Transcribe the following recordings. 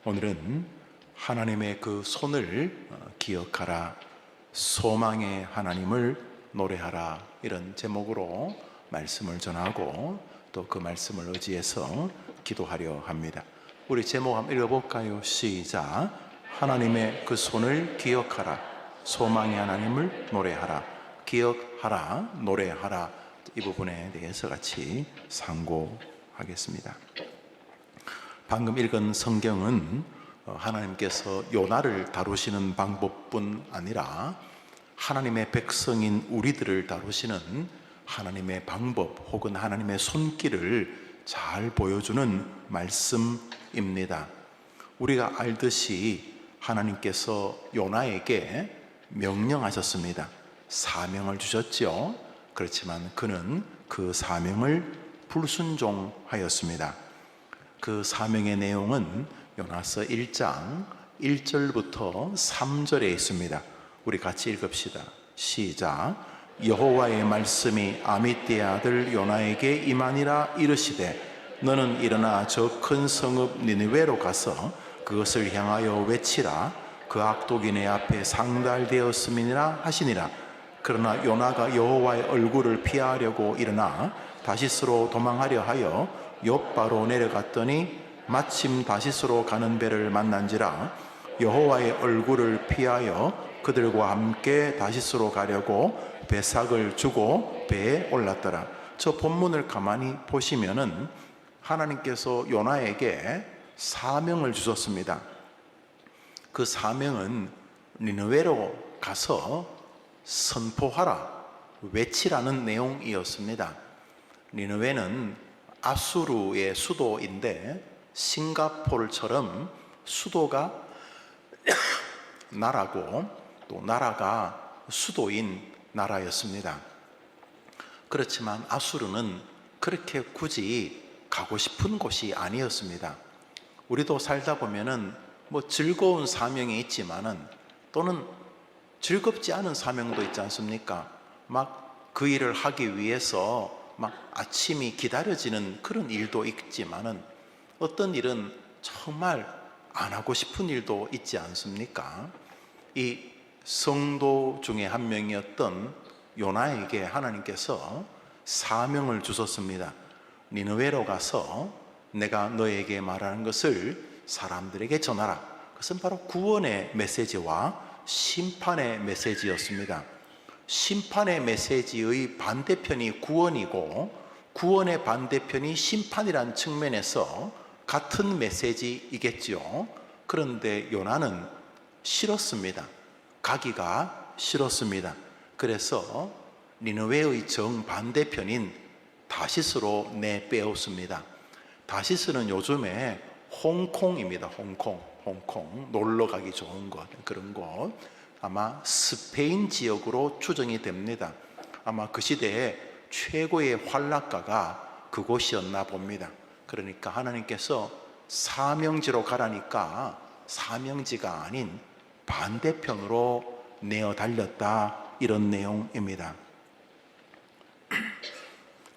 오늘은 하나님의 그 손을 기억하라, 소망의 하나님을 노래하라, 이런 제목으로 말씀을 전하고 또 그 말씀을 의지해서 기도하려 합니다. 우리 제목 한번 읽어볼까요? 시작. 하나님의 그 손을 기억하라, 소망의 하나님을 노래하라. 기억하라, 노래하라, 이 부분에 대해서 같이 상고하겠습니다. 방금 읽은 성경은 하나님께서 요나를 다루시는 방법뿐 아니라 하나님의 백성인 우리들을 다루시는 하나님의 방법 혹은 하나님의 손길을 잘 보여주는 말씀입니다. 우리가 알듯이 하나님께서 요나에게 명령하셨습니다. 사명을 주셨죠. 그렇지만 그는 그 사명을 불순종하였습니다. 그 사명의 내용은 요나서 1장 1절부터 3절에 있습니다. 우리 같이 읽읍시다. 시작. 여호와의 말씀이 아미떼의 아들 요나에게 임하니라. 이르시되 너는 일어나 저 큰 성읍 니느웨로 가서 그것을 향하여 외치라. 그 악독이 내 앞에 상달되었음이니라 하시니라. 그러나 요나가 여호와의 얼굴을 피하려고 일어나 다시스로 도망하려 하여 욥바로 내려갔더니 마침 다시스로 가는 배를 만난지라. 여호와의 얼굴을 피하여 그들과 함께 다시스로 가려고 배삭을 주고 배에 올랐더라. 저 본문을 가만히 보시면은 하나님께서 요나에게 사명을 주셨습니다. 그 사명은 니느웨로 가서 선포하라, 외치라는 내용이었습니다. 니느웨는 아수르의 수도인데 싱가포르처럼 수도가 나라고 또 나라가 수도인 나라였습니다. 그렇지만 아수르는 그렇게 굳이 가고 싶은 곳이 아니었습니다. 우리도 살다 보면은 즐거운 사명이 있지만은 또는 즐겁지 않은 사명도 있지 않습니까? 막 그 일을 하기 위해서 막 아침이 기다려지는 그런 일도 있지만은 어떤 일은 정말 안 하고 싶은 일도 있지 않습니까? 이 성도 중에 한 명이었던 요나에게 하나님께서 사명을 주셨습니다. 니느웨로 가서 내가 너에게 말하는 것을 사람들에게 전하라. 그것은 바로 구원의 메시지와 심판의 메시지였습니다. 심판의 메시지의 반대편이 구원이고 구원의 반대편이 심판이라는 측면에서 같은 메시지이겠죠. 그런데 요나는 싫었습니다. 가기가 싫었습니다. 그래서 니느웨의 정반대편인 다시스로 내빼었습니다. 다시스는 요즘에 홍콩입니다. 홍콩 놀러 가기 좋은 곳, 그런 곳. 아마 스페인 지역으로 추정이 됩니다. 아마 그 시대에 최고의 활락가가 그곳이었나 봅니다. 그러니까 하나님께서 사명지로 가라니까 사명지가 아닌 반대편으로 내어 달렸다, 이런 내용입니다.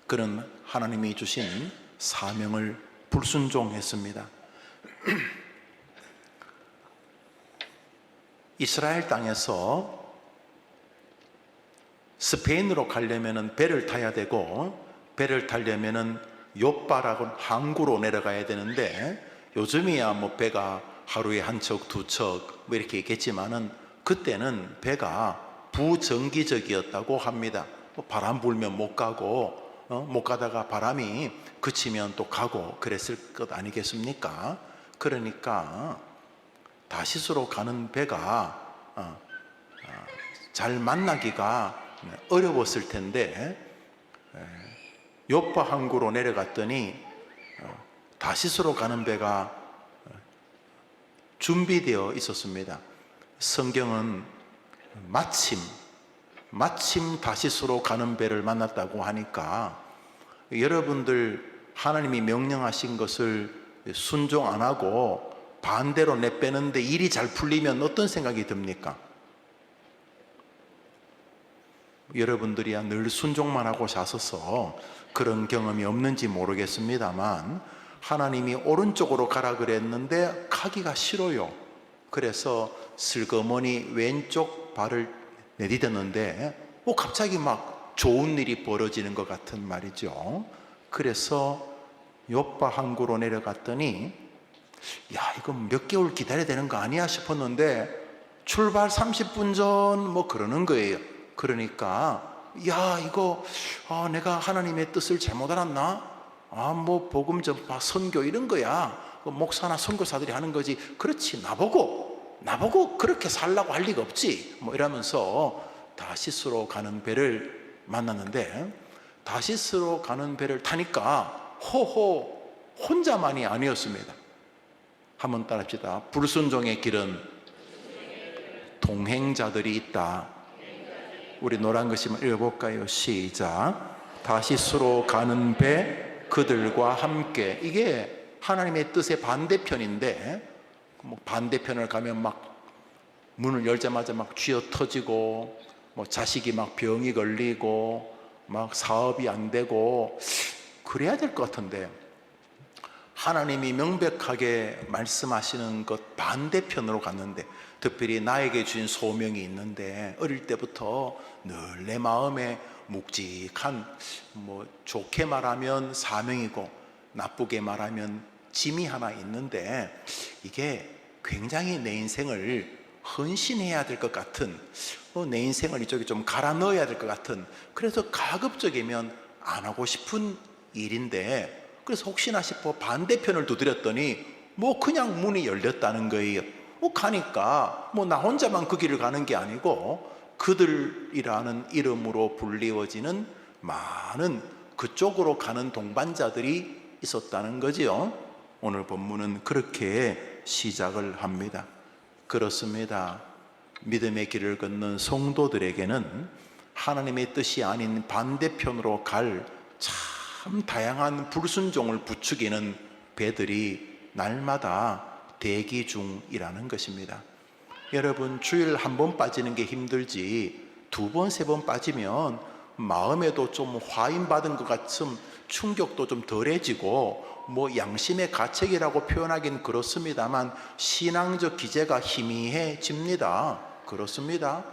그는 하나님이 주신 사명을 불순종했습니다. 이스라엘 땅에서 스페인으로 가려면 배를 타야 되고 배를 타려면 욥바라고 항구로 내려가야 되는데 요즘이야 배가 하루에 한 척, 두 척 이렇게 있겠지만은 그때는 배가 부정기적이었다고 합니다. 바람 불면 못 가고 못 가다가 바람이 그치면 또 가고 그랬을 것 아니겠습니까? 그러니까 다시스로 가는 배가 잘 만나기가 어려웠을 텐데 욥바 항구로 내려갔더니 다시스로 가는 배가 준비되어 있었습니다. 성경은 마침 다시스로 가는 배를 만났다고 하니까 여러분들 하나님이 명령하신 것을 순종 안 하고 반대로 내빼는데 일이 잘 풀리면 어떤 생각이 듭니까? 여러분들이야 늘 순종만 하고 사셔서 그런 경험이 없는지 모르겠습니다만 하나님이 오른쪽으로 가라 그랬는데 하기가 싫어요. 그래서 슬그머니 왼쪽 발을 내디뎠는데 갑자기 막 좋은 일이 벌어지는 것 같은 말이죠. 그래서 요바 항구로 내려갔더니 이거 몇 개월 기다려야 되는 거 아니야 싶었는데 출발 30분 전 뭐 그러는 거예요. 그러니까 이거 내가 하나님의 뜻을 잘못 알았나? 뭐 복음 전파 선교 이런 거야. 목사나 선교사들이 하는 거지. 그렇지, 나보고 그렇게 살라고 할 리가 없지. 뭐 이러면서 다시스로 가는 배를 만났는데, 다시스로 가는 배를 타니까 혼자만이 아니었습니다. 한번 따라합시다. 불순종의 길은 동행자들이 있다. 우리 노란 글씨만 읽어볼까요? 시작. 다시스로 가는 배 그들과 함께. 이게 하나님의 뜻의 반대편인데, 반대편을 가면 막 문을 열자마자 막 쥐어 터지고, 자식이 막 병이 걸리고, 막 사업이 안 되고 그래야 될 것 같은데, 하나님이 명백하게 말씀하시는 것 반대편으로 갔는데, 특별히 나에게 주신 소명이 있는데, 어릴 때부터 늘 내 마음에 묵직한, 좋게 말하면 사명이고 나쁘게 말하면 짐이 하나 있는데, 이게 굉장히 내 인생을 헌신해야 될 것 같은, 내 인생을 이쪽에 좀 갈아 넣어야 될 것 같은, 그래서 가급적이면 안 하고 싶은 일인데, 그래서 혹시나 싶어 반대편을 두드렸더니 그냥 문이 열렸다는 거예요. 가니까 나 혼자만 그 길을 가는 게 아니고 그들이라는 이름으로 불리워지는 많은 그쪽으로 가는 동반자들이 있었다는 거지요. 오늘 본문은 그렇게 시작을 합니다. 그렇습니다. 믿음의 길을 걷는 성도들에게는 하나님의 뜻이 아닌 반대편으로 갈 참 다양한 불순종을 부추기는 배들이 날마다 대기 중이라는 것입니다. 여러분, 주일 한 번 빠지는 게 힘들지 두 번, 세 번 빠지면 마음에도 좀 화인받은 것 같은 충격도 좀 덜해지고, 양심의 가책이라고 표현하긴 그렇습니다만 신앙적 기제가 희미해집니다. 그렇습니다.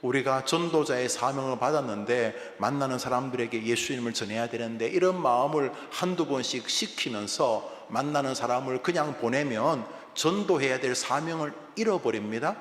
우리가 전도자의 사명을 받았는데 만나는 사람들에게 예수님을 전해야 되는데, 이런 마음을 한두 번씩 시키면서 만나는 사람을 그냥 보내면 전도해야 될 사명을 잃어버립니다.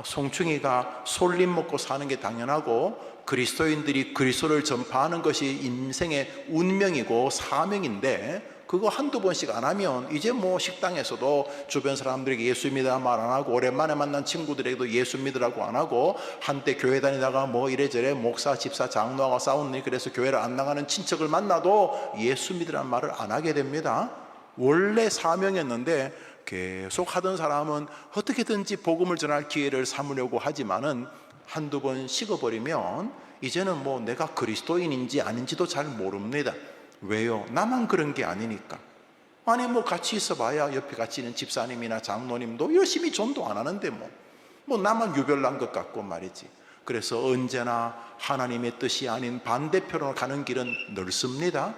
송충이가 솔잎 먹고 사는 게 당연하고, 그리스도인들이 그리스도를 전파하는 것이 인생의 운명이고 사명인데, 그거 한두 번씩 안 하면 이제 식당에서도 주변 사람들에게 예수 믿으라 말 안 하고, 오랜만에 만난 친구들에게도 예수 믿으라고 안 하고, 한때 교회 다니다가 이래저래 목사, 집사, 장로하고 싸우니 그래서 교회를 안 나가는 친척을 만나도 예수 믿으라는 말을 안 하게 됩니다. 원래 사명이었는데 계속 하던 사람은 어떻게든지 복음을 전할 기회를 삼으려고 하지만은 한두 번 식어버리면 이제는 내가 그리스도인인지 아닌지도 잘 모릅니다. 왜요? 나만 그런 게 아니니까. 아니 같이 있어봐야 옆에 같이 있는 집사님이나 장로님도 열심히 전도 안 하는데 나만 유별난 것 같고 말이지. 그래서 언제나 하나님의 뜻이 아닌 반대편으로 가는 길은 넓습니다.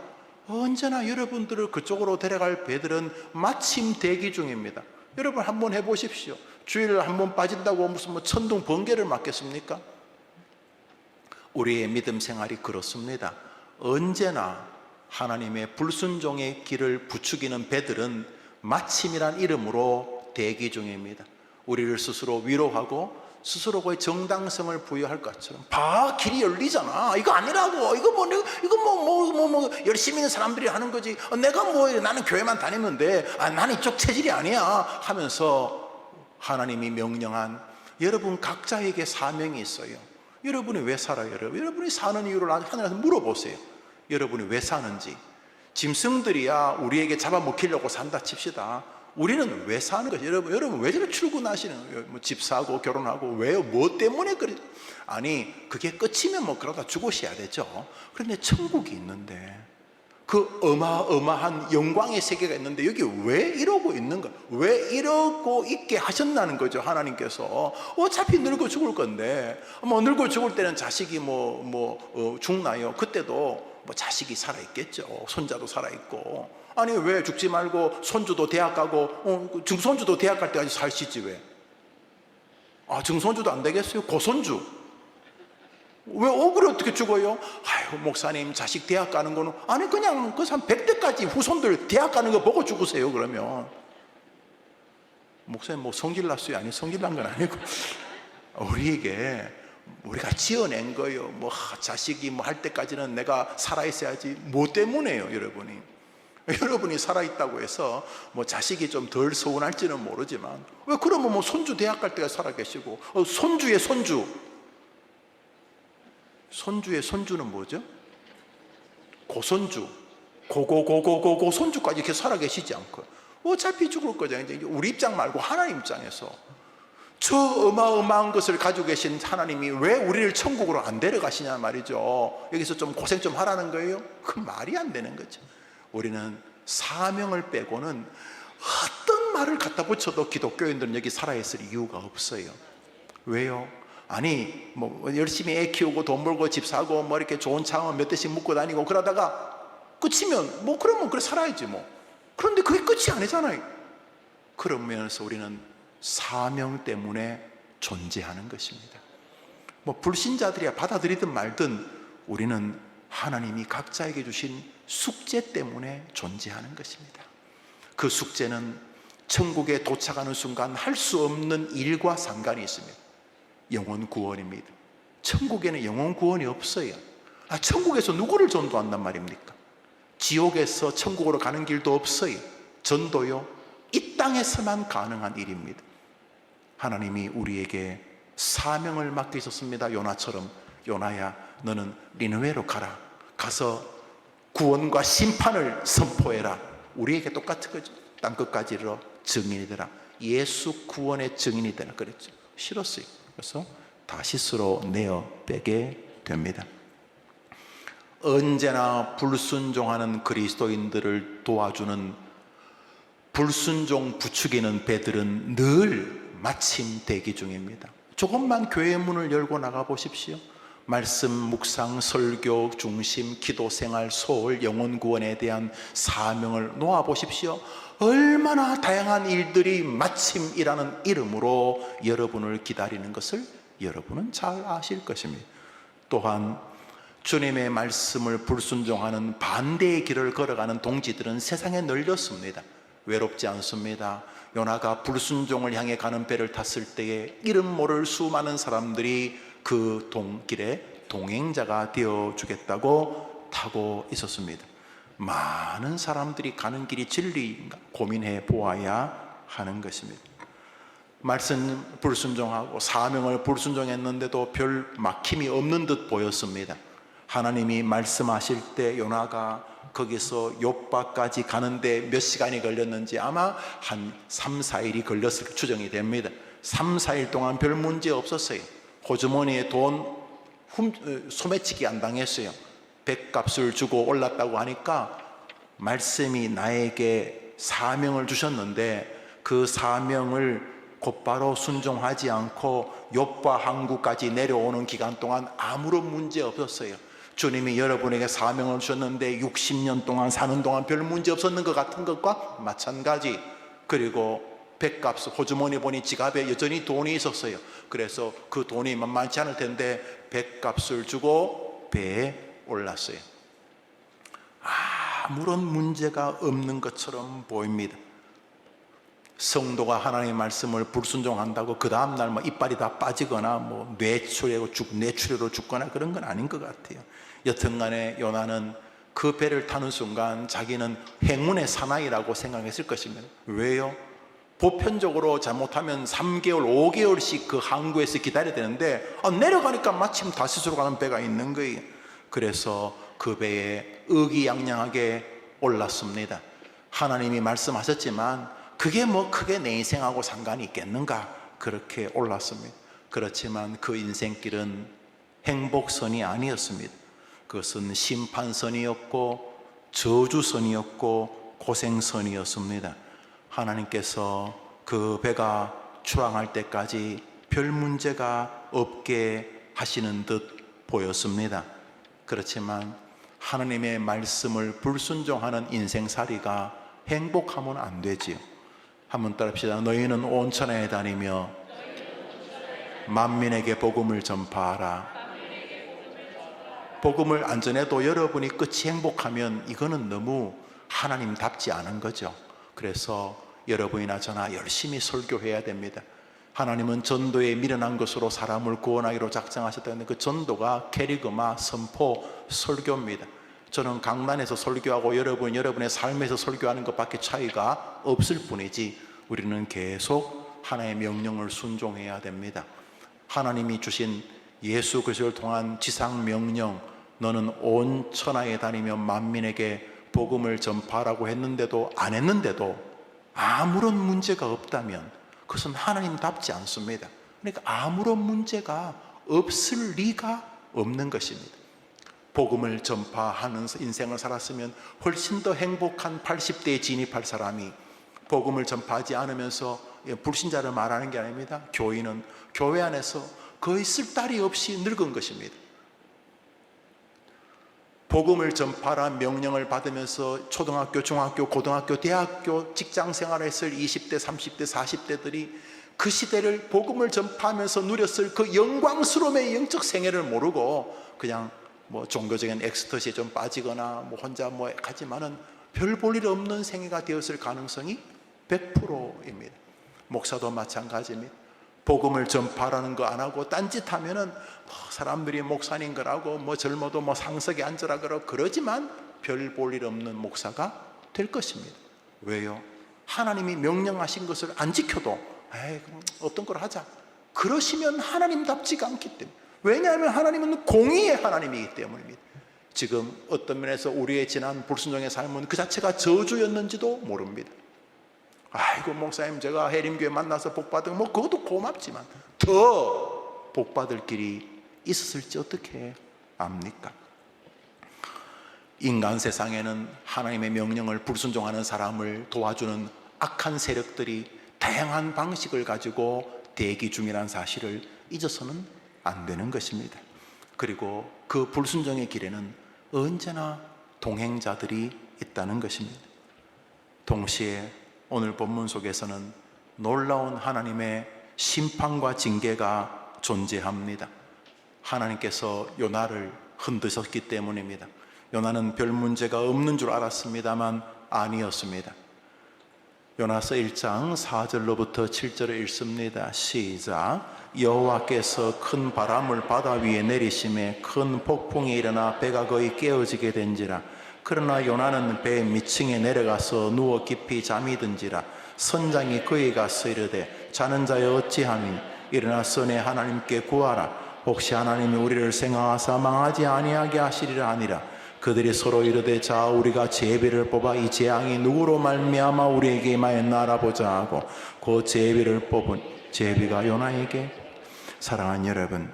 언제나 여러분들을 그쪽으로 데려갈 배들은 마침 대기 중입니다. 여러분 한번 해보십시오. 주일 한번 빠진다고 무슨 천둥 번개를 맞겠습니까? 우리의 믿음 생활이 그렇습니다. 언제나 하나님의 불순종의 길을 부추기는 배들은 마침이란 이름으로 대기 중입니다. 우리를 스스로 위로하고 스스로의 정당성을 부여할 것처럼, 길이 열리잖아. 이거 아니라고. 이거 열심히 있는 사람들이 하는 거지. 내가 나는 교회만 다니면 돼. 나는 이쪽 체질이 아니야. 하면서 하나님이 명령한, 여러분 각자에게 사명이 있어요. 여러분이 왜 살아요? 여러분이 사는 이유를 하늘에서 물어보세요. 여러분이 왜 사는지. 짐승들이야 우리에게 잡아먹히려고 산다 칩시다. 우리는 왜 사는 거죠? 여러분 왜 저렇게 출근하시는 거예요? 집 사고 결혼하고 왜요? 뭐 때문에 그래? 아니 그게 끝이면 그러다 죽으셔야 되죠. 그런데 천국이 있는데, 그 어마어마한 영광의 세계가 있는데 여기 왜 이러고 있는가? 왜 이러고 있게 하셨나는 거죠. 하나님께서 어차피 늙어 죽을 건데, 늙어 죽을 때는 자식이 죽나요? 그때도 뭐 자식이 살아있겠죠. 손자도 살아있고. 아니 왜 죽지 말고 손주도 대학 가고 증손주도 대학 갈 때까지 살시지 왜? 아 증손주도 안 되겠어요? 고손주 왜 억울해 어떻게 죽어요? 아유 목사님 자식 대학 가는 거는 아니 그냥 그 사람 100대까지 후손들 대학 가는 거 보고 죽으세요. 그러면 목사님 뭐 성질 났어요? 아니 성질 난 건 아니고 우리에게 우리가 지어낸 거예요. 뭐 자식이 뭐 할 때까지는 내가 살아있어야지. 뭐 때문에요 여러분이? 여러분이 살아있다고 해서 뭐 자식이 좀 덜 서운할지는 모르지만 왜 그러면 뭐 손주 대학 갈 때가 살아계시고 손주의 손주 손주의 손주는 뭐죠? 고손주 고손주까지 이렇게 살아계시지 않고 어차피 죽을 거잖아요. 이제 우리 입장 말고 하나님 입장에서 저 어마어마한 것을 가지고 계신 하나님이 왜 우리를 천국으로 안 데려가시냐 말이죠. 여기서 좀 고생 좀 하라는 거예요? 그 말이 안 되는 거죠. 우리는 사명을 빼고는 어떤 말을 갖다 붙여도 기독교인들은 여기 살아있을 이유가 없어요. 왜요? 아니 뭐 열심히 애 키우고 돈 벌고 집 사고 뭐 이렇게 좋은 차 몇 대씩 묵고 다니고 그러다가 끝이면 뭐 그러면 그래 살아야지 뭐. 그런데 그게 끝이 아니잖아요. 그러면서 우리는 사명 때문에 존재하는 것입니다. 뭐 불신자들이야 받아들이든 말든 우리는 하나님이 각자에게 주신 숙제 때문에 존재하는 것입니다. 그 숙제는 천국에 도착하는 순간 할 수 없는 일과 상관이 있습니다. 영혼 구원입니다. 천국에는 영혼 구원이 없어요. 천국에서 누구를 전도한단 말입니까? 지옥에서 천국으로 가는 길도 없어요. 전도요 이 땅에서만 가능한 일입니다. 하나님이 우리에게 사명을 맡기셨습니다. 요나처럼 요나야 너는 니느웨로 가라. 가서 구원과 심판을 선포해라. 우리에게 똑같은 거죠. 땅끝까지 이르러 증인이 되라. 예수 구원의 증인이 되라 그랬죠. 싫었어요. 그래서 다시스로 내어 빼게 됩니다. 언제나 불순종하는 그리스도인들을 도와주는 불순종 부추기는 배들은 늘 마침 대기 중입니다. 조금만 교회 문을 열고 나가 보십시오. 말씀, 묵상, 설교, 중심, 기도 생활, 소홀, 영혼 구원에 대한 사명을 놓아 보십시오. 얼마나 다양한 일들이 마침이라는 이름으로 여러분을 기다리는 것을 여러분은 잘 아실 것입니다. 또한 주님의 말씀을 불순종하는 반대의 길을 걸어가는 동지들은 세상에 널렸습니다. 외롭지 않습니다. 요나가 불순종을 향해 가는 배를 탔을 때에 이름 모를 수많은 사람들이 그 길에 동행자가 되어주겠다고 타고 있었습니다. 많은 사람들이 가는 길이 진리인가 고민해 보아야 하는 것입니다. 말씀 불순종하고 사명을 불순종했는데도 별 막힘이 없는 듯 보였습니다. 하나님이 말씀하실 때 요나가 거기서 욥바까지 가는데 몇 시간이 걸렸는지 아마 한 3, 4일이 걸렸을 추정이 됩니다. 3, 4일 동안 별 문제 없었어요. 호주머니에 돈 소매치기 안 당했어요. 백값을 주고 올랐다고 하니까 말씀이 나에게 사명을 주셨는데 그 사명을 곧바로 순종하지 않고 욥바 항구까지 내려오는 기간 동안 아무런 문제 없었어요. 주님이 여러분에게 사명을 주셨는데 60년 동안 사는 동안 별 문제 없었는 것 같은 것과 마찬가지. 그리고 백값 호주머니 보니 지갑에 여전히 돈이 있었어요. 그래서 그 돈이 만만치 않을 텐데 백값을 주고 배에 올랐어요. 아무런 문제가 없는 것처럼 보입니다. 성도가 하나님의 말씀을 불순종한다고 그 다음날 뭐 이빨이 다 빠지거나 뭐 뇌출혈로 죽거나 그런 건 아닌 것 같아요. 여튼간에 요나는 그 배를 타는 순간 자기는 행운의 사나이라고 생각했을 것입니다. 왜요? 보편적으로 잘못하면 3개월, 5개월씩 그 항구에서 기다려야 되는데 내려가니까 마침 다시스로 가는 배가 있는 거예요. 그래서 그 배에 의기양양하게 올랐습니다. 하나님이 말씀하셨지만 그게 뭐 크게 내 인생하고 상관이 있겠는가? 그렇게 올랐습니다. 그렇지만 그 인생길은 행복선이 아니었습니다. 그것은 심판선이었고 저주선이었고 고생선이었습니다. 하나님께서 그 배가 출항할 때까지 별 문제가 없게 하시는 듯 보였습니다. 그렇지만 하나님의 말씀을 불순종하는 인생살이가 행복하면 안 되지요. 한번 따라합시다. 너희는 온 천하에 다니며 만민에게 복음을 전파하라. 복음을 안 전해도 여러분이 끝이 행복하면 이거는 너무 하나님답지 않은 거죠. 그래서 여러분이나 저나 열심히 설교해야 됩니다. 하나님은 전도에 미련한 것으로 사람을 구원하기로 작정하셨다는데 그 전도가 캐리그마, 선포, 설교입니다. 저는 강단에서 설교하고 여러분의 삶에서 설교하는 것밖에 차이가 없을 뿐이지 우리는 계속 하나님의 명령을 순종해야 됩니다. 하나님이 주신 예수 그리스도를 통한 지상 명령, 너는 온 천하에 다니며 만민에게 복음을 전파하라고 했는데도 안 했는데도 아무런 문제가 없다면 그것은 하나님답지 않습니다. 그러니까 아무런 문제가 없을 리가 없는 것입니다. 복음을 전파하는 인생을 살았으면 훨씬 더 행복한 80대에 진입할 사람이 복음을 전파하지 않으면서 불신자를 말하는 게 아닙니다. 교인은 교회 안에서 거의 쓸데기 없이 늙은 것입니다. 복음을 전파란 명령을 받으면서 초등학교, 중학교, 고등학교, 대학교, 직장 생활을 했을 20대, 30대, 40대들이 그 시대를 복음을 전파하면서 누렸을 그 영광스러움의 영적 생애를 모르고 그냥 뭐 종교적인 엑스터시에 좀 빠지거나 뭐 혼자 뭐 하지만은 별 볼 일 없는 생애가 되었을 가능성이 100%입니다. 목사도 마찬가지입니다. 복음을 전파라는 거 안 하고 딴짓하면은 사람들이 목사님 거라고 뭐 젊어도 뭐 상석에 앉으라 그러지만 별 볼 일 없는 목사가 될 것입니다. 왜요? 하나님이 명령하신 것을 안 지켜도 그럼 어떤 걸 하자 그러시면 하나님답지가 않기 때문에. 왜냐하면 하나님은 공의의 하나님이기 때문입니다. 지금 어떤 면에서 우리의 지난 불순종의 삶은 그 자체가 저주였는지도 모릅니다. 아이고 목사님 제가 해림교회 만나서 복받은 뭐 그것도 고맙지만 더 복받을 길이 있었을지 어떻게 압니까? 인간 세상에는 하나님의 명령을 불순종하는 사람을 도와주는 악한 세력들이 다양한 방식을 가지고 대기 중이라는 사실을 잊어서는 안 되는 것입니다. 그리고 그 불순종의 길에는 언제나 동행자들이 있다는 것입니다. 동시에 오늘 본문 속에서는 놀라운 하나님의 심판과 징계가 존재합니다. 하나님께서 요나를 흔드셨기 때문입니다. 요나는 별 문제가 없는 줄 알았습니다만 아니었습니다. 요나서 1장 4절로부터 7절을 읽습니다. 시작. 여호와께서 큰 바람을 바다 위에 내리심에 큰 폭풍이 일어나 배가 거의 깨어지게 된지라. 그러나 요나는 배 밑층에 내려가서 누워 깊이 잠이 든지라. 선장이 그에게 가서 이르되 자는 자여 어찌하니 일어나서 내 하나님께 구하라. 혹시 하나님이 우리를 생각하사 망하지 아니하게 하시리라 하니라. 그들이 서로 이르되 자 우리가 제비를 뽑아 이 재앙이 누구로 말미암아 우리에게 임하였나 알아보자 하고 그 제비를 뽑은 제비가 요나에게. 사랑하는 여러분,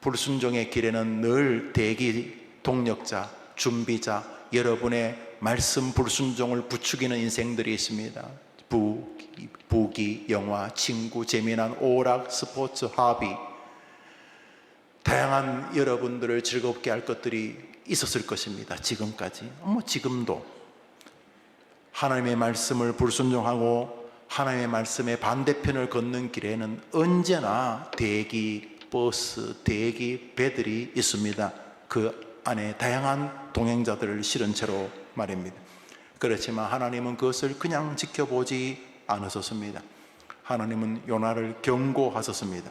불순종의 길에는 늘 대기 동력자, 준비자, 여러분의 말씀 불순종을 부추기는 인생들이 있습니다. 부기, 영화, 친구, 재미난 오락, 스포츠, 합의, 다양한 여러분들을 즐겁게 할 것들이 있었을 것입니다. 지금까지, 지금도 하나님의 말씀을 불순종하고 하나님의 말씀의 반대편을 걷는 길에는 언제나 대기 버스, 대기 배들이 있습니다. 그 안에 다양한 동행자들을 실은 채로 말입니다. 그렇지만 하나님은 그것을 그냥 지켜보지 않으셨습니다. 하나님은 요나를 경고하셨습니다.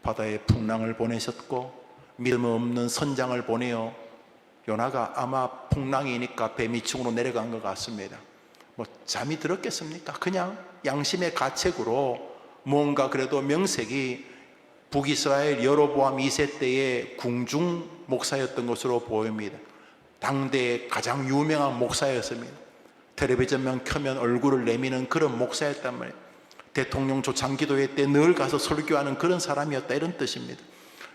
바다에 풍랑을 보내셨고 믿음 없는 선장을 보내어 요나가 아마 풍랑이니까 배 밑층으로 내려간 것 같습니다. 잠이 들었겠습니까? 그냥 양심의 가책으로 뭔가 그래도 명색이 북이스라엘 여로보암 2세 때의 궁중 목사였던 것으로 보입니다. 당대의 가장 유명한 목사였습니다. 텔레비전만 켜면 얼굴을 내미는 그런 목사였단 말이에요. 대통령 초창기도회 때 늘 가서 설교하는 그런 사람이었다, 이런 뜻입니다.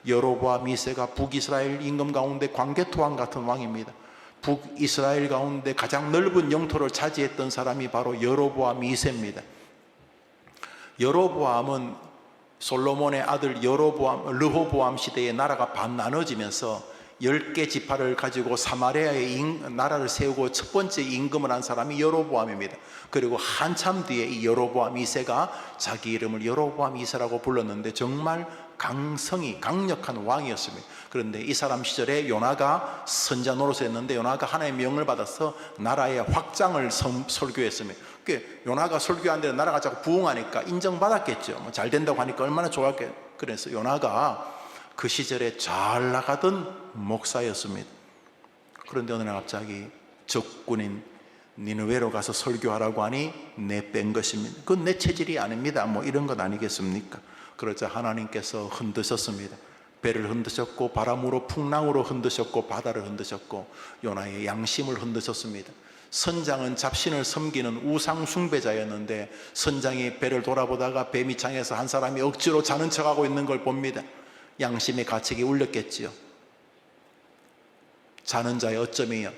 여로보암 2세가 북이스라엘 임금 가운데 광개토왕 같은 왕입니다. 북이스라엘 가운데 가장 넓은 영토를 차지했던 사람이 바로 여로보암 2세입니다. 여로보암은 솔로몬의 아들 르호보암 시대에 나라가 반 나눠지면서 10개 지파를 가지고 사마리아의 나라를 세우고 첫 번째 임금을 한 사람이 여로보암입니다. 그리고 한참 뒤에 이 여로보암 2세가 자기 이름을 여로보암 2세라고 불렀는데 정말 강력한 왕이었습니다. 그런데 이 사람 시절에 요나가 선자 노릇을 했는데 요나가 하나님의 명을 받아서 나라의 확장을 설교했습니다. 요나가 설교한 나라가 자꾸 부흥하니까 인정받았겠죠. 잘 된다고 하니까 얼마나 좋았겠어요. 그래서 요나가 그 시절에 잘 나가던 목사였습니다. 그런데 어느 날 갑자기 적군인 니느웨로 가서 설교하라고 하니 내뺀 것입니다. 그건 내 체질이 아닙니다. 이런 건 아니겠습니까? 그러자 하나님께서 흔드셨습니다. 배를 흔드셨고 바람으로 풍랑으로 흔드셨고 바다를 흔드셨고 요나의 양심을 흔드셨습니다. 선장은 잡신을 섬기는 우상 숭배자였는데 선장이 배를 돌아보다가 배 밑창에서 한 사람이 억지로 자는 척하고 있는 걸 봅니다. 양심의 가책이 울렸겠지요. 자는 자의 어쩌이요?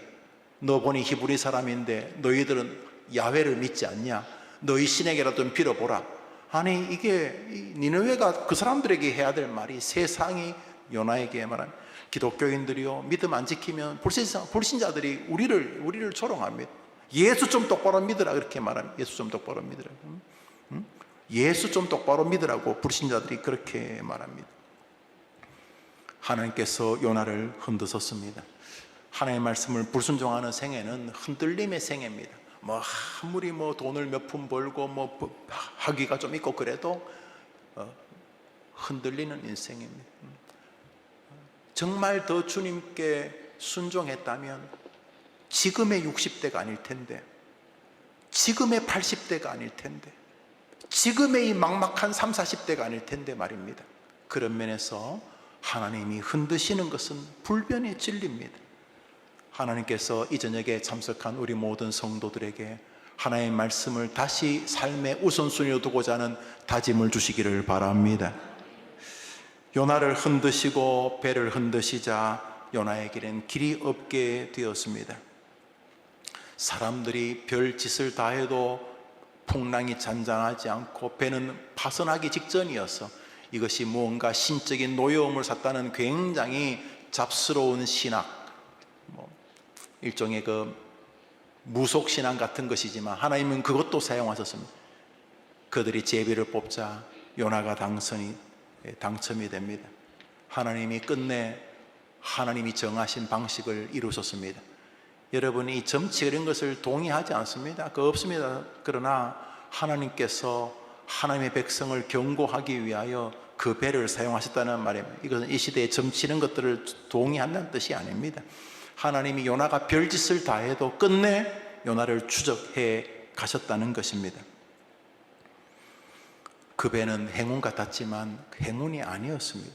너 보니 히브리 사람인데 너희들은 야훼를 믿지 않냐? 너희 신에게라도 좀 빌어보라. 아니 이게 니느웨가 그 사람들에게 해야 될 말이 세상이 요나에게 말하는 기독교인들이요 믿음 안 지키면 불신자들이 우리를 조롱합니다. 예수 좀 똑바로 믿으라 그렇게 말합니다. 예수 좀 똑바로 믿으라. 예수 좀 똑바로 믿으라고 불신자들이 그렇게 말합니다. 하나님께서 요나를 흔드셨습니다. 하나님의 말씀을 불순종하는 생애는 흔들림의 생애입니다. 아무리 돈을 몇 푼 벌고 학위가 좀 있고 그래도 흔들리는 인생입니다. 정말 더 주님께 순종했다면 지금의 60대가 아닐 텐데, 지금의 80대가 아닐 텐데, 지금의 이 막막한 30, 40대가 아닐 텐데 말입니다. 그런 면에서 하나님이 흔드시는 것은 불변의 진리입니다. 하나님께서 이 저녁에 참석한 우리 모든 성도들에게 하나님의 말씀을 다시 삶의 우선순위로 두고자 하는 다짐을 주시기를 바랍니다. 요나를 흔드시고 배를 흔드시자 요나에게는 길이 없게 되었습니다. 사람들이 별 짓을 다 해도 풍랑이 잔잔하지 않고 배는 파선하기 직전이어서 이것이 무언가 신적인 노여움을 샀다는 굉장히 잡스러운 신학, 일종의 무속신앙 같은 것이지만 하나님은 그것도 사용하셨습니다. 그들이 제비를 뽑자 요나가 당첨이 됩니다. 하나님이 끝내 하나님이 정하신 방식을 이루셨습니다. 여러분이 이 점치 이런 것을 동의하지 않습니다. 없습니다. 그러나 하나님께서 하나님의 백성을 경고하기 위하여 그 배를 사용하셨다는 말입니다. 이것은 이 시대에 점치는 것들을 동의한다는 뜻이 아닙니다. 하나님이 요나가 별짓을 다 해도 끝내 요나를 추적해 가셨다는 것입니다. 그 배는 행운 같았지만 행운이 아니었습니다.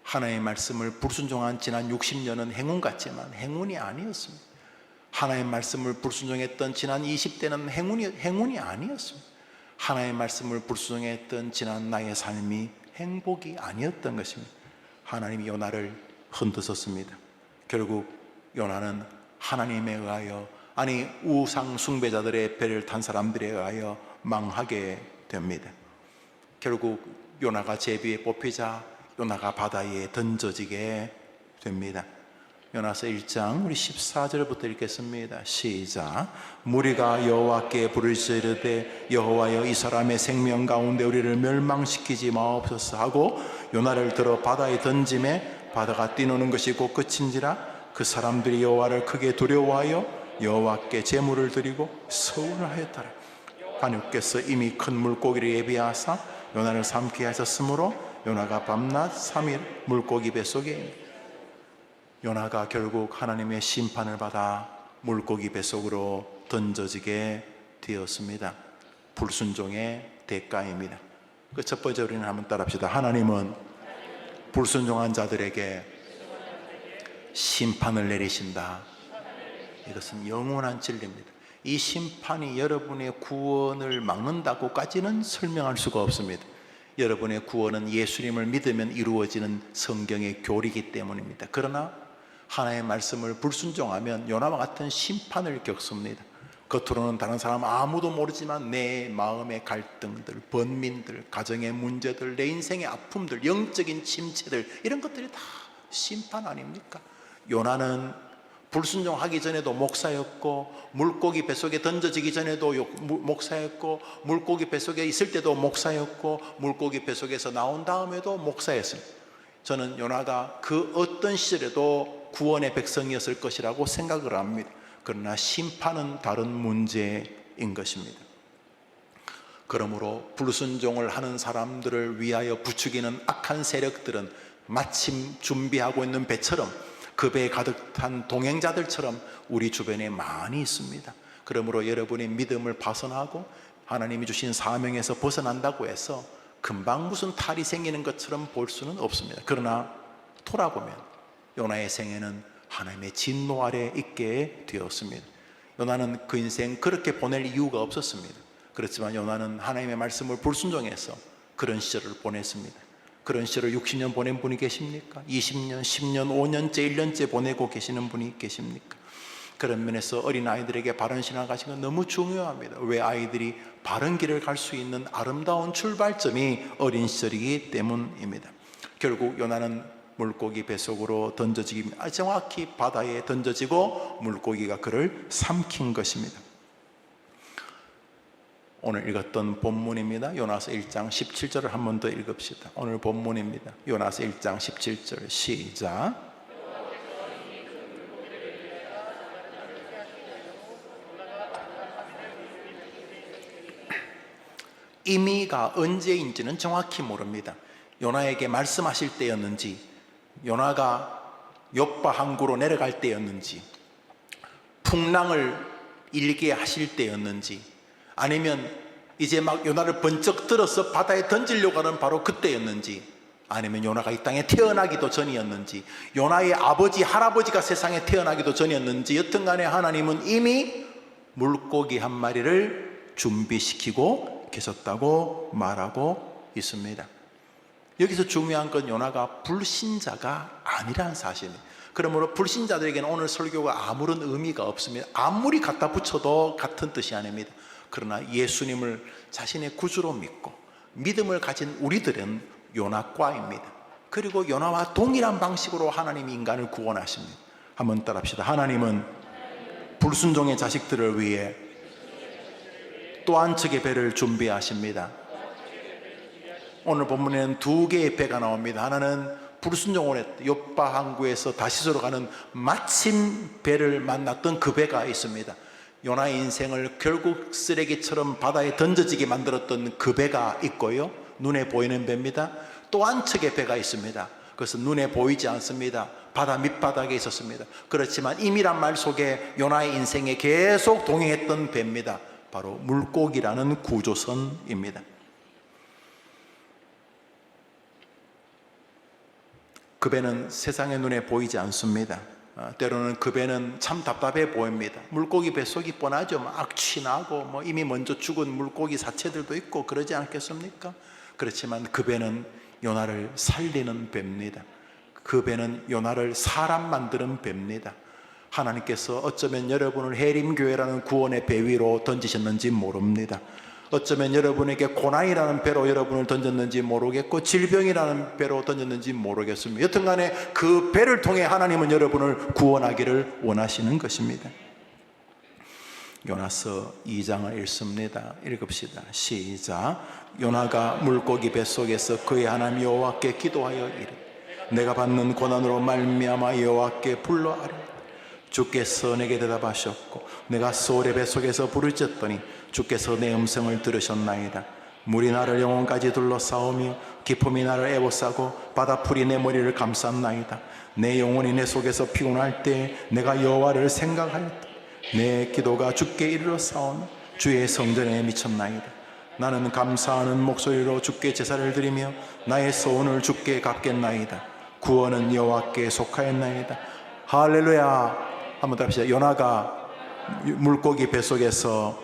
하나님의 말씀을 불순종한 지난 60년은 행운 같지만 행운이 아니었습니다. 하나님의 말씀을 불순종했던 지난 20대는 행운이 아니었습니다. 하나님의 말씀을 불순종했던 지난 나의 삶이 행복이 아니었던 것입니다. 하나님이 요나를 흔드셨습니다. 결국 요나는 하나님에 의하여, 우상 숭배자들의 배를 탄 사람들에 의하여 망하게 됩니다. 결국 요나가 제비에 뽑히자 요나가 바다에 던져지게 됩니다. 요나서 1장 우리 14절부터 읽겠습니다. 시작. 무리가 여호와께 부르짖으되 여호와여 이 사람의 생명 가운데 우리를 멸망시키지 마옵소서 하고 요나를 들어 바다에 던짐에 바다가 뛰노는 것이 곧 끝인지라 그 사람들이 여호와를 크게 두려워하여 여호와께 제물을 드리고 서운하였더라. 하나님께서 이미 큰 물고기를 예비하사 요나를 삼키게 하셨으므로 요나가 밤낮 3일 물고기 뱃속에 요나가 결국 하나님의 심판을 받아 물고기 뱃속으로 던져지게 되었습니다. 불순종의 대가입니다. 그 첫 번째 우리는 한번 따라합시다. 하나님은 불순종한 자들에게 심판을 내리신다. 이것은 영원한 진리입니다. 이 심판이 여러분의 구원을 막는다고까지는 설명할 수가 없습니다. 여러분의 구원은 예수님을 믿으면 이루어지는 성경의 교리이기 때문입니다. 그러나 하나님의 말씀을 불순종하면 요나와 같은 심판을 겪습니다. 겉으로는 다른 사람 아무도 모르지만 내 마음의 갈등들, 번민들, 가정의 문제들, 내 인생의 아픔들, 영적인 침체들, 이런 것들이 다 심판 아닙니까? 요나는 불순종하기 전에도 목사였고, 물고기 뱃속에 던져지기 전에도 목사였고, 물고기 뱃속에 있을 때도 목사였고, 물고기 뱃속에서 나온 다음에도 목사였습니다. 저는 요나가 그 어떤 시절에도 구원의 백성이었을 것이라고 생각을 합니다. 그러나 심판은 다른 문제인 것입니다. 그러므로 불순종을 하는 사람들을 위하여 부추기는 악한 세력들은 마침 준비하고 있는 배처럼, 그 배에 가득 탄 동행자들처럼 우리 주변에 많이 있습니다. 그러므로 여러분의 믿음을 벗어나고 하나님이 주신 사명에서 벗어난다고 해서 금방 무슨 탈이 생기는 것처럼 볼 수는 없습니다. 그러나 돌아보면 요나의 생애는 하나님의 진노 아래 있게 되었습니다. 요나는 그 인생 그렇게 보낼 이유가 없었습니다. 그렇지만 요나는 하나님의 말씀을 불순종해서 그런 시절을 보냈습니다. 그런 시절을 60년 보낸 분이 계십니까? 20년, 10년, 5년째, 1년째 보내고 계시는 분이 계십니까? 그런 면에서 어린아이들에게 바른 신앙을 가지는 건 너무 중요합니다. 왜? 아이들이 바른 길을 갈 수 있는 아름다운 출발점이 어린 시절이기 때문입니다. 결국 요나는 물고기 뱃속으로 던져지기, 정확히 바다에 던져지고 물고기가 그를 삼킨 것입니다. 오늘 읽었던 본문입니다. 요나서 1장 17절을 한 번 더 읽읍시다. 오늘 본문입니다. 요나서 1장 17절 시작. 임의가 언제인지는 정확히 모릅니다. 요나에게 말씀하실 때였는지, 요나가 욥바 항구로 내려갈 때였는지, 풍랑을 일게 하실 때였는지, 아니면 이제 막 요나를 번쩍 들어서 바다에 던지려고 하는 바로 그때였는지, 아니면 요나가 이 땅에 태어나기도 전이었는지, 요나의 아버지 할아버지가 세상에 태어나기도 전이었는지, 여튼간에 하나님은 이미 물고기 한 마리를 준비시키고 계셨다고 말하고 있습니다. 여기서 중요한 건 요나가 불신자가 아니라는 사실입니다. 그러므로 불신자들에게는 오늘 설교가 아무런 의미가 없습니다. 아무리 갖다 붙여도 같은 뜻이 아닙니다. 그러나 예수님을 자신의 구주로 믿고 믿음을 가진 우리들은 요나과입니다. 그리고 요나와 동일한 방식으로 하나님이 인간을 구원하십니다. 한번 따라합시다. 하나님은 불순종의 자식들을 위해 또 한 척의 배를 준비하십니다. 오늘 본문에는 두 개의 배가 나옵니다. 하나는 불순종을 했던 욥바 항구에서 다시스로 가는 마침 배를 만났던 그 배가 있습니다. 요나의 인생을 결국 쓰레기처럼 바다에 던져지게 만들었던 그 배가 있고요, 눈에 보이는 배입니다. 또 한 척의 배가 있습니다. 그것은 눈에 보이지 않습니다. 바다 밑바닥에 있었습니다. 그렇지만 임이란 말 속에 요나의 인생에 계속 동행했던 배입니다. 바로 물고기라는 구조선입니다. 그 배는 세상의 눈에 보이지 않습니다. 때로는 그 배는 참 답답해 보입니다. 물고기 뱃속이 뻔하죠. 악취나고 이미 먼저 죽은 물고기 사체들도 있고 그러지 않겠습니까? 그렇지만 그 배는 요나를 살리는 배입니다. 그 배는 요나를 사람 만드는 배입니다. 하나님께서 어쩌면 여러분을 해림교회라는 구원의 배 위로 던지셨는지 모릅니다. 어쩌면 여러분에게 고난이라는 배로 여러분을 던졌는지 모르겠고, 질병이라는 배로 던졌는지 모르겠습니다. 여튼간에 그 배를 통해 하나님은 여러분을 구원하기를 원하시는 것입니다. 요나서 2장을 읽습니다. 읽읍시다. 시작. 요나가 물고기 뱃속에서 그의 하나님 여호와께 기도하여 이르되 내가 받는 고난으로 말미암아 여호와께 불러아뢰 주께서 내게 대답하셨고 내가 소울의 뱃속에서 부르짖었더니 주께서 내 음성을 들으셨나이다. 물이 나를 영혼까지 둘러싸우며 기품이 나를 애워싸고 바다풀이 내 머리를 감쌌나이다. 내 영혼이 내 속에서 피곤할 때 내가 여호와를 생각하였다. 내 기도가 주께 이르러 싸우며 주의 성전에 미쳤나이다. 나는 감사하는 목소리로 주께 제사를 드리며 나의 소원을 주께 갚겠나이다. 구원은 여호와께 속하였나이다. 할렐루야. 한번 더 합시다. 요나가 물고기 뱃속에서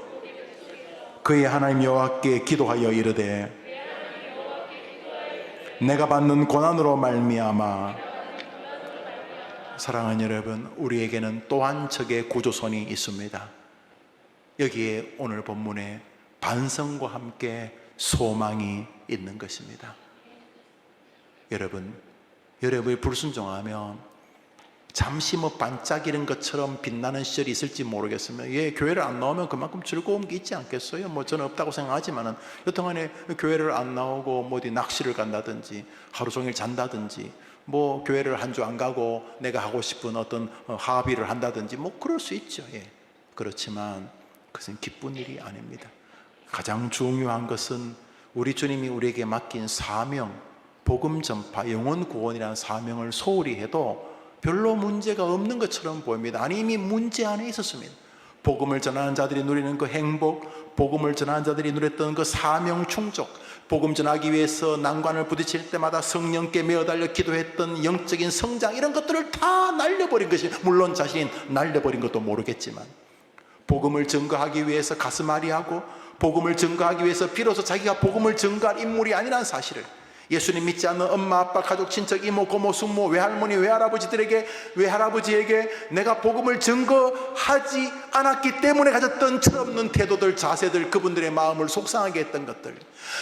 그의 하나님 여호와께 기도하여 이르되 내가 받는 고난으로 말미암아. 사랑하는 여러분, 우리에게는 또 한 척의 구조선이 있습니다. 여기에 오늘 본문에 반성과 함께 소망이 있는 것입니다. 여러분, 여러분이 불순종하면 잠시 뭐 반짝이는 것처럼 빛나는 시절이 있을지 모르겠으면, 교회를 안 나오면 그만큼 즐거운 게 있지 않겠어요? 뭐 저는 없다고 생각하지만은 여튼간에 교회를 안 나오고 뭐 어디 낚시를 간다든지 하루 종일 잔다든지, 뭐 교회를 한 주 안 가고 내가 하고 싶은 어떤 하비를 한다든지 뭐 그럴 수 있죠. 그렇지만 그것은 기쁜 일이 아닙니다. 가장 중요한 것은 우리 주님이 우리에게 맡긴 사명, 복음 전파, 영혼 구원이라는 사명을 소홀히 해도 별로 문제가 없는 것처럼 보입니다. 아니, 이미 문제 안에 있었습니다. 복음을 전하는 자들이 누리는 그 행복, 복음을 전하는 자들이 누렸던 그 사명 충족, 복음 전하기 위해서 난관을 부딪힐 때마다 성령께 매어달려 기도했던 영적인 성장, 이런 것들을 다 날려버린 것이, 물론 자신이 날려버린 것도 모르겠지만 복음을 증거하기 위해서 가슴앓이하고 복음을 증거하기 위해서 비로소 자기가 복음을 증거할 인물이 아니라는 사실을, 예수님 믿지 않는 엄마, 아빠, 가족, 친척, 이모, 고모, 숙모, 외할머니, 외할아버지에게 내가 복음을 증거하지 않았기 때문에 가졌던 철없는 태도들, 자세들, 그분들의 마음을 속상하게 했던 것들,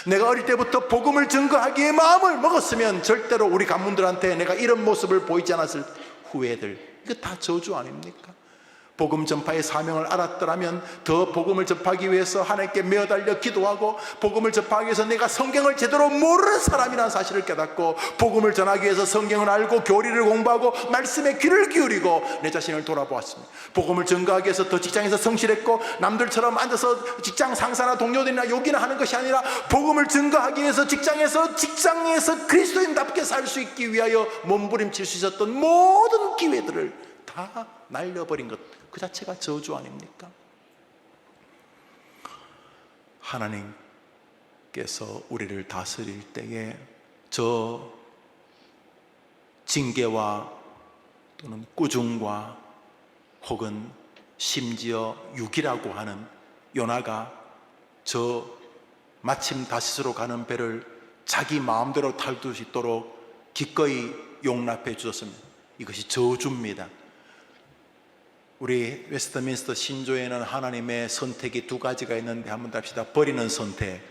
내가 어릴 때부터 복음을 증거하기에 마음을 먹었으면 절대로 우리 가문들한테 내가 이런 모습을 보이지 않았을 후회들, 이거 다 저주 아닙니까? 복음 전파의 사명을 알았더라면 더 복음을 접하기 위해서 하나님께 매어달려 기도하고, 복음을 접하기 위해서 내가 성경을 제대로 모르는 사람이라는 사실을 깨닫고, 복음을 전하기 위해서 성경을 알고 교리를 공부하고 말씀에 귀를 기울이고 내 자신을 돌아보았습니다. 복음을 증거하기 위해서 더 직장에서 성실했고, 남들처럼 앉아서 직장 상사나 동료들이나 욕이나 하는 것이 아니라 복음을 증거하기 위해서 직장에서 그리스도인답게 살 수 있기 위하여 몸부림칠 수 있었던 모든 기회들을 다 날려버린 것, 그 자체가 저주 아닙니까? 하나님께서 우리를 다스릴 때에 저 징계와 또는 꾸중과 혹은 심지어 육이라고 하는 요나가 저 마침 다시스로 가는 배를 자기 마음대로 탈 수 있도록 기꺼이 용납해 주셨습니다. 이것이 저주입니다. 우리 웨스트민스터 신조에는 하나님의 선택이 두 가지가 있는데 한번 답시다. 버리는 선택,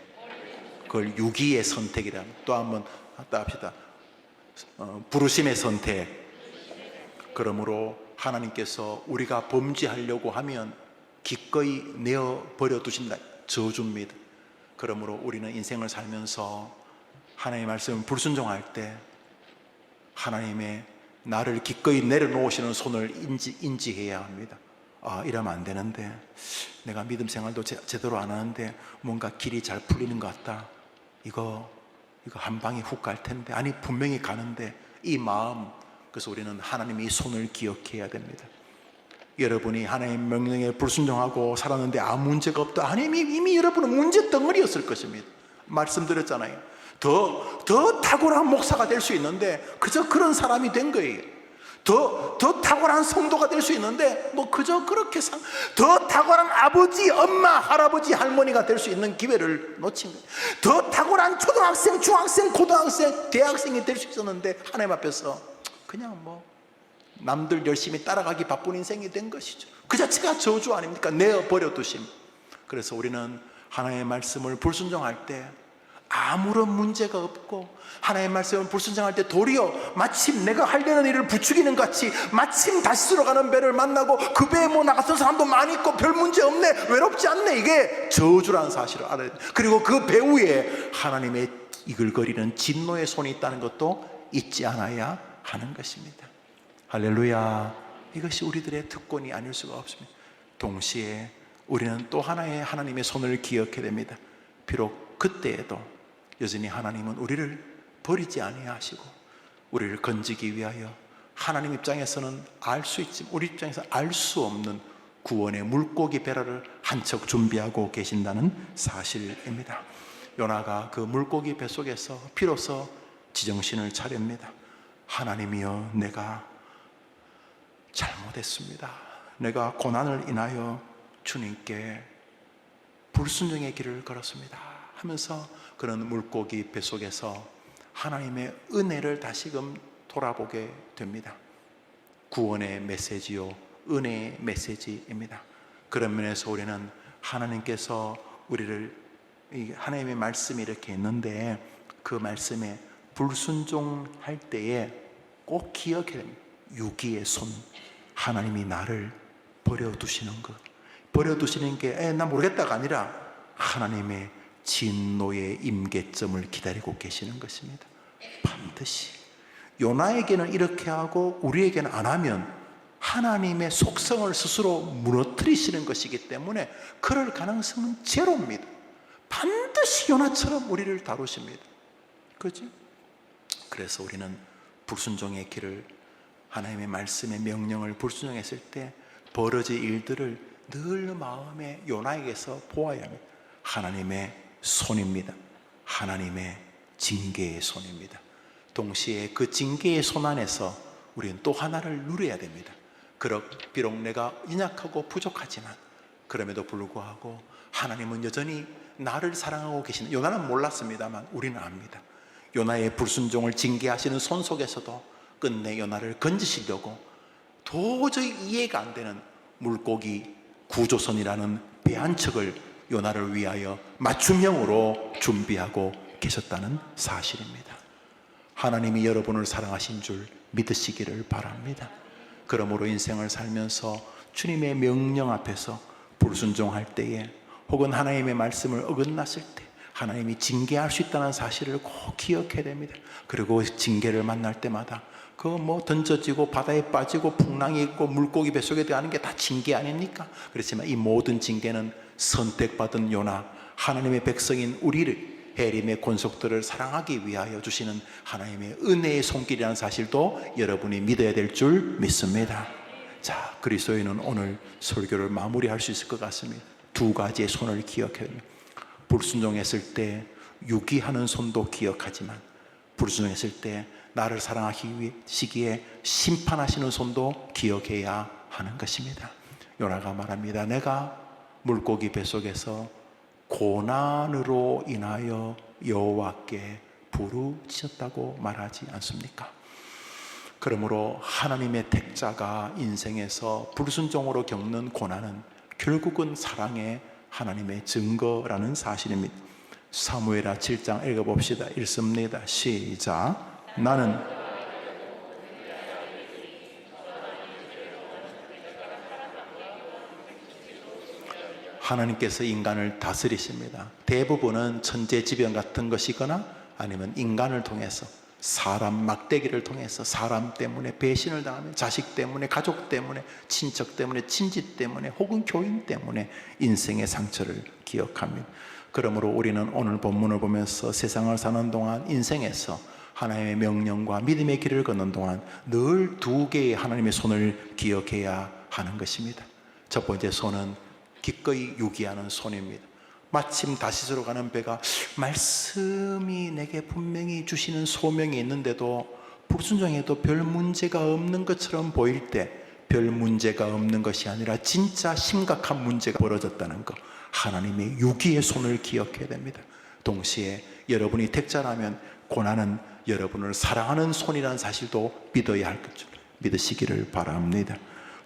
그걸 유기의 선택이라. 또 한번 합시다. 부르심의 선택. 그러므로 하나님께서 우리가 범죄하려고 하면 기꺼이 내어버려 두신다. 저주입니다. 그러므로 우리는 인생을 살면서 하나님의 말씀을 불순종할 때 하나님의 나를 기꺼이 내려놓으시는 손을 인지해야 합니다. 이러면 안 되는데, 내가 믿음 생활도 제대로 안 하는데 뭔가 길이 잘 풀리는 것 같다. 이거 한 방에 훅 갈 텐데, 아니 분명히 가는데, 이 마음. 그래서 우리는 하나님의 손을 기억해야 됩니다. 여러분이 하나님의 명령에 불순종하고 살았는데 아무 문제가 없다. 하나님이 이미 여러분은 문제 덩어리였을 것입니다. 말씀드렸잖아요. 더 탁월한 목사가 될 수 있는데 그저 그런 사람이 된 거예요. 더 탁월한 성도가 될 수 있는데 뭐 그저 그렇게 더 탁월한 아버지, 엄마, 할아버지, 할머니가 될 수 있는 기회를 놓친 거예요. 더 탁월한 초등학생, 중학생, 고등학생, 대학생이 될 수 있었는데 하나님 앞에서 그냥 뭐 남들 열심히 따라가기 바쁜 인생이 된 것이죠. 그 자체가 저주 아닙니까? 내어버려 두심. 그래서 우리는 하나님의 말씀을 불순종할 때 아무런 문제가 없고, 하나님의 말씀을 불순종할 때 도리어 마침 내가 하려는 일을 부추기는 같이 마침 다시스로 가는 배를 만나고 그 배에 뭐 나갔던 사람도 많이 있고 별 문제 없네, 외롭지 않네, 이게 저주라는 사실을 알아야 돼요. 그리고 그 배 위에 하나님의 이글거리는 진노의 손이 있다는 것도 잊지 않아야 하는 것입니다. 할렐루야. 이것이 우리들의 특권이 아닐 수가 없습니다. 동시에 우리는 또 하나의 하나님의 손을 기억해야 됩니다. 비록 그때에도 여전히 하나님은 우리를 버리지 아니하시고 우리를 건지기 위하여 하나님 입장에서는 알 수 있지만 우리 입장에서 알 수 없는 구원의 물고기 배라를 한 척 준비하고 계신다는 사실입니다. 요나가 그 물고기 배 속에서 비로소 지정신을 차립니다. 하나님이여, 내가 잘못했습니다. 내가 고난을 인하여 주님께 불순종의 길을 걸었습니다 하면서 그런 물고기 뱃속에서 하나님의 은혜를 다시금 돌아보게 됩니다. 구원의 메시지요, 은혜의 메시지입니다. 그런 면에서 우리는 하나님께서 우리를, 하나님의 말씀이 이렇게 있는데 그 말씀에 불순종할 때에 꼭 기억해야 됩니다. 유기의 손, 하나님이 나를 버려두시는 것, 버려두시는 게 나 모르겠다가 아니라 하나님의 진노의 임계점을 기다리고 계시는 것입니다. 반드시 요나에게는 이렇게 하고 우리에게는 안 하면 하나님의 속성을 스스로 무너뜨리시는 것이기 때문에 그럴 가능성은 제로입니다. 반드시 요나처럼 우리를 다루십니다. 그렇죠? 그래서 우리는 불순종의 길을, 하나님의 말씀의 명령을 불순종했을 때 벌어질 일들을 늘 마음에 요나에게서 보아야 합니다. 하나님의 손입니다. 하나님의 징계의 손입니다. 동시에 그 징계의 손 안에서 우리는 또 하나를 누려야 됩니다. 비록 내가 연약하고 부족하지만 그럼에도 불구하고 하나님은 여전히 나를 사랑하고 계시는, 요나는 몰랐습니다만 우리는 압니다. 요나의 불순종을 징계하시는 손 속에서도 끝내 요나를 건지시려고 도저히 이해가 안 되는 물고기 구조선이라는 배 한 척을 요나를 위하여 맞춤형으로 준비하고 계셨다는 사실입니다. 하나님이 여러분을 사랑하신 줄 믿으시기를 바랍니다. 그러므로 인생을 살면서 주님의 명령 앞에서 불순종할 때에, 혹은 하나님의 말씀을 어긋났을 때 하나님이 징계할 수 있다는 사실을 꼭 기억해야 됩니다. 그리고 징계를 만날 때마다 던져지고 바다에 빠지고 풍랑이 있고 물고기 뱃속에 들어가는 게 다 징계 아닙니까? 그렇지만 이 모든 징계는 선택받은 요나, 하나님의 백성인 우리를, 해림의 권속들을 사랑하기 위하여 주시는 하나님의 은혜의 손길이라는 사실도 여러분이 믿어야 될 줄 믿습니다. 자, 그리스도인은 오늘 설교를 마무리할 수 있을 것 같습니다. 두 가지의 손을 기억해야 됩니다. 불순종했을 때 유기하는 손도 기억하지만 불순종했을 때 나를 사랑하시기에 심판하시는 손도 기억해야 하는 것입니다. 요나가 말합니다. 내가 물고기 뱃속에서 고난으로 인하여 여호와께 부르짖었다고 말하지 않습니까? 그러므로 하나님의 택자가 인생에서 불순종으로 겪는 고난은 결국은 사랑의 하나님의 증거라는 사실입니다. 사무엘하 7장 읽어봅시다. 읽습니다. 시작. 나는 하나님께서 인간을 다스리십니다. 대부분은 천재지변 같은 것이거나 아니면 인간을 통해서, 사람 막대기를 통해서, 사람 때문에 배신을 당하면, 자식 때문에, 가족 때문에, 친척 때문에, 친지 때문에, 혹은 교인 때문에 인생의 상처를 기억합니다. 그러므로 우리는 오늘 본문을 보면서 세상을 사는 동안, 인생에서 하나님의 명령과 믿음의 길을 걷는 동안 늘 두 개의 하나님의 손을 기억해야 하는 것입니다. 첫 번째 손은 기꺼이 유기하는 손입니다. 마침 다시스로 가는 배가 말씀이 내게 분명히 주시는 소명이 있는데도 불순종해도 별 문제가 없는 것처럼 보일 때, 별 문제가 없는 것이 아니라 진짜 심각한 문제가 벌어졌다는 것, 하나님의 유기의 손을 기억해야 됩니다. 동시에 여러분이 택자라면 고난은 여러분을 사랑하는 손이라는 사실도 믿어야 할 것 줄 믿으시기를 바랍니다.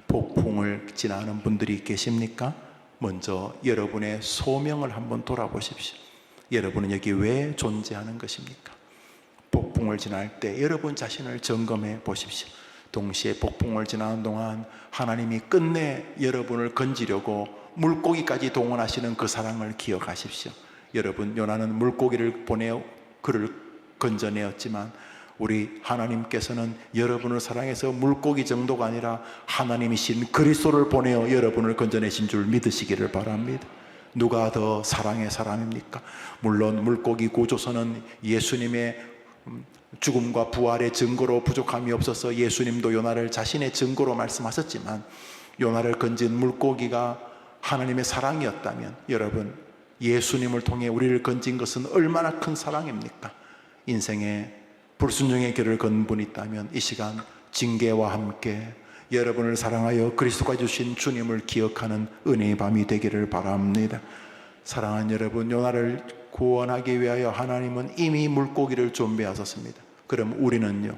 폭풍을 지나는 분들이 계십니까? 먼저 여러분의 소명을 한번 돌아보십시오. 여러분은 여기 왜 존재하는 것입니까? 폭풍을 지날 때 여러분 자신을 점검해 보십시오. 동시에 폭풍을 지나는 동안 하나님이 끝내 여러분을 건지려고 물고기까지 동원하시는 그 사랑을 기억하십시오. 여러분, 요나는 물고기를 보내어 그를 건져내었지만 우리 하나님께서는 여러분을 사랑해서 물고기 정도가 아니라 하나님이신 그리스도를 보내어 여러분을 건져내신 줄 믿으시기를 바랍니다. 누가 더 사랑의 사람입니까? 물론 물고기 구조선은 예수님의 죽음과 부활의 증거로 부족함이 없어서 예수님도 요나를 자신의 증거로 말씀하셨지만, 요나를 건진 물고기가 하나님의 사랑이었다면 여러분, 예수님을 통해 우리를 건진 것은 얼마나 큰 사랑입니까? 인생에 불순종의 길을 건 분이 있다면 이 시간 징계와 함께 여러분을 사랑하여 그리스도가 주신 주님을 기억하는 은혜의 밤이 되기를 바랍니다. 사랑하는 여러분, 요나를 구원하기 위하여 하나님은 이미 물고기를 준비하셨습니다. 그럼 우리는요?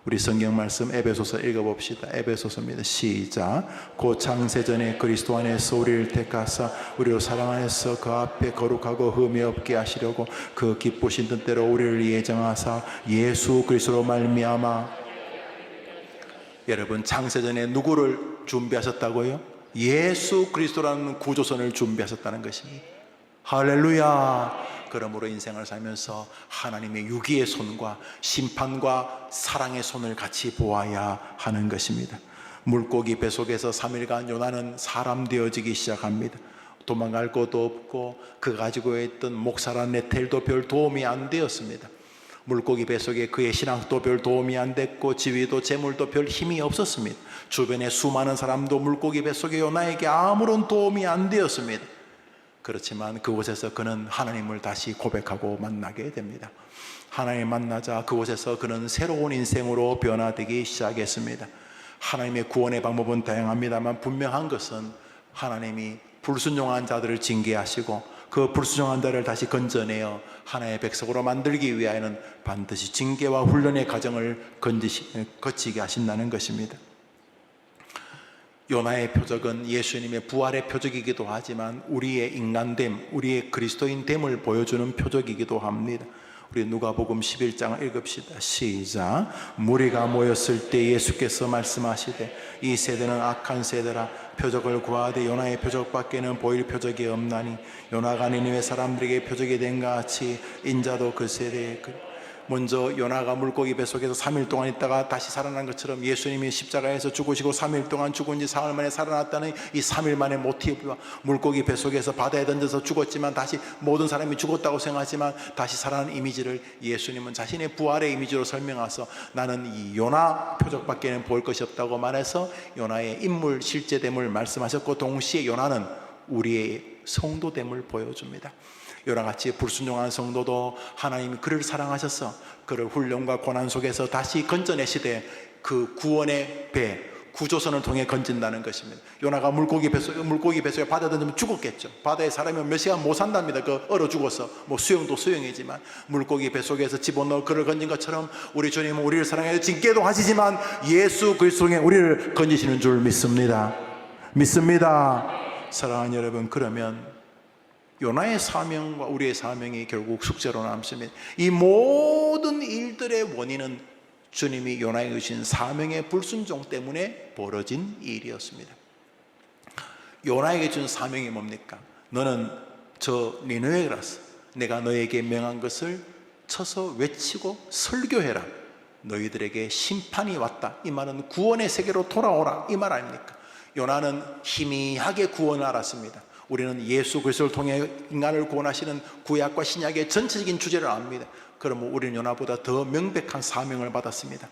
우리 성경 말씀 에베소서 읽어봅시다. 에베소서입니다. 시작. 곧 창세전에 그리스도 안에서 우리를 택하사 우리로 사랑 안에서 그 앞에 거룩하고 흠이 없게 하시려고 그 기쁘신 뜻대로 우리를 예정하사 예수 그리스도로 말미암아 여러분, 창세전에 누구를 준비하셨다고요? 예수 그리스도라는 구조선을 준비하셨다는 것입니다. 할렐루야. 그러므로 인생을 살면서 하나님의 유기의 손과 심판과 사랑의 손을 같이 보아야 하는 것입니다. 물고기 뱃속에서 3일간 요나는 사람 되어지기 시작합니다. 도망갈 것도 없고 그 가지고 있던 목사란 네텔도 별 도움이 안 되었습니다. 물고기 뱃속에 그의 신앙도 별 도움이 안 됐고 지위도 재물도 별 힘이 없었습니다. 주변에 수많은 사람도 물고기 뱃속에 요나에게 아무런 도움이 안 되었습니다. 그렇지만 그곳에서 그는 하나님을 다시 고백하고 만나게 됩니다. 하나님 만나자 그곳에서 그는 새로운 인생으로 변화되기 시작했습니다. 하나님의 구원의 방법은 다양합니다만 분명한 것은 하나님이 불순종한 자들을 징계하시고 그 불순종한 자를 다시 건져내어 하나의 백성으로 만들기 위하여는 반드시 징계와 훈련의 과정을 거치게 하신다는 것입니다. 요나의 표적은 예수님의 부활의 표적이기도 하지만 우리의 인간됨, 우리의 그리스도인됨을 보여주는 표적이기도 합니다. 우리 누가복음 11장을 읽읍시다. 시작. 무리가 모였을 때 예수께서 말씀하시되 이 세대는 악한 세대라. 표적을 구하되 요나의 표적밖에는 보일 표적이 없나니 요나가 니느웨 사람들에게 표적이 된 것 같이 인자도 그 세대에 먼저 요나가 물고기 뱃속에서 3일 동안 있다가 다시 살아난 것처럼 예수님이 십자가에서 죽으시고 3일 동안 죽은 지 사흘 만에 살아났다는 이 3일 만의 모티브와 물고기 뱃속에서 바다에 던져서 죽었지만 다시 모든 사람이 죽었다고 생각하지만 다시 살아난 이미지를 예수님은 자신의 부활의 이미지로 설명하서 나는 이 요나 표적밖에는 볼 것이 없다고 말해서 요나의 인물 실제됨을 말씀하셨고 동시에 요나는 우리의 성도됨을 보여줍니다. 요나같이 불순종한 성도도 하나님이 그를 사랑하셔서 그를 훈련과 고난 속에서 다시 건져내시되 그 구원의 배, 구조선을 통해 건진다는 것입니다. 요나가 물고기 뱃속에 바다에 던지면 죽었겠죠. 바다에 사람이 몇 시간 못 산답니다. 그 얼어 죽어서. 뭐 수영도 수영이지만 물고기 뱃속에서 집어넣어 그를 건진 것처럼 우리 주님은 우리를 사랑해서 징계도 하시지만 예수 그리스도 통해 우리를 건지시는 줄 믿습니다. 사랑하는 여러분, 그러면 요나의 사명과 우리의 사명이 결국 숙제로 남습니다. 이 모든 일들의 원인은 주님이 요나에게 주신 사명의 불순종 때문에 벌어진 일이었습니다. 요나에게 준 사명이 뭡니까? 너는 저 니느웨에 가서 내가 너에게 명한 것을 쳐서 외치고 설교해라. 너희들에게 심판이 왔다. 이 말은 구원의 세계로 돌아오라. 이 말 아닙니까? 요나는 희미하게 구원을 알았습니다. 우리는 예수 그리스도를 통해 인간을 구원하시는 구약과 신약의 전체적인 주제를 압니다. 그러면 우리는 요나보다 더 명백한 사명을 받았습니다.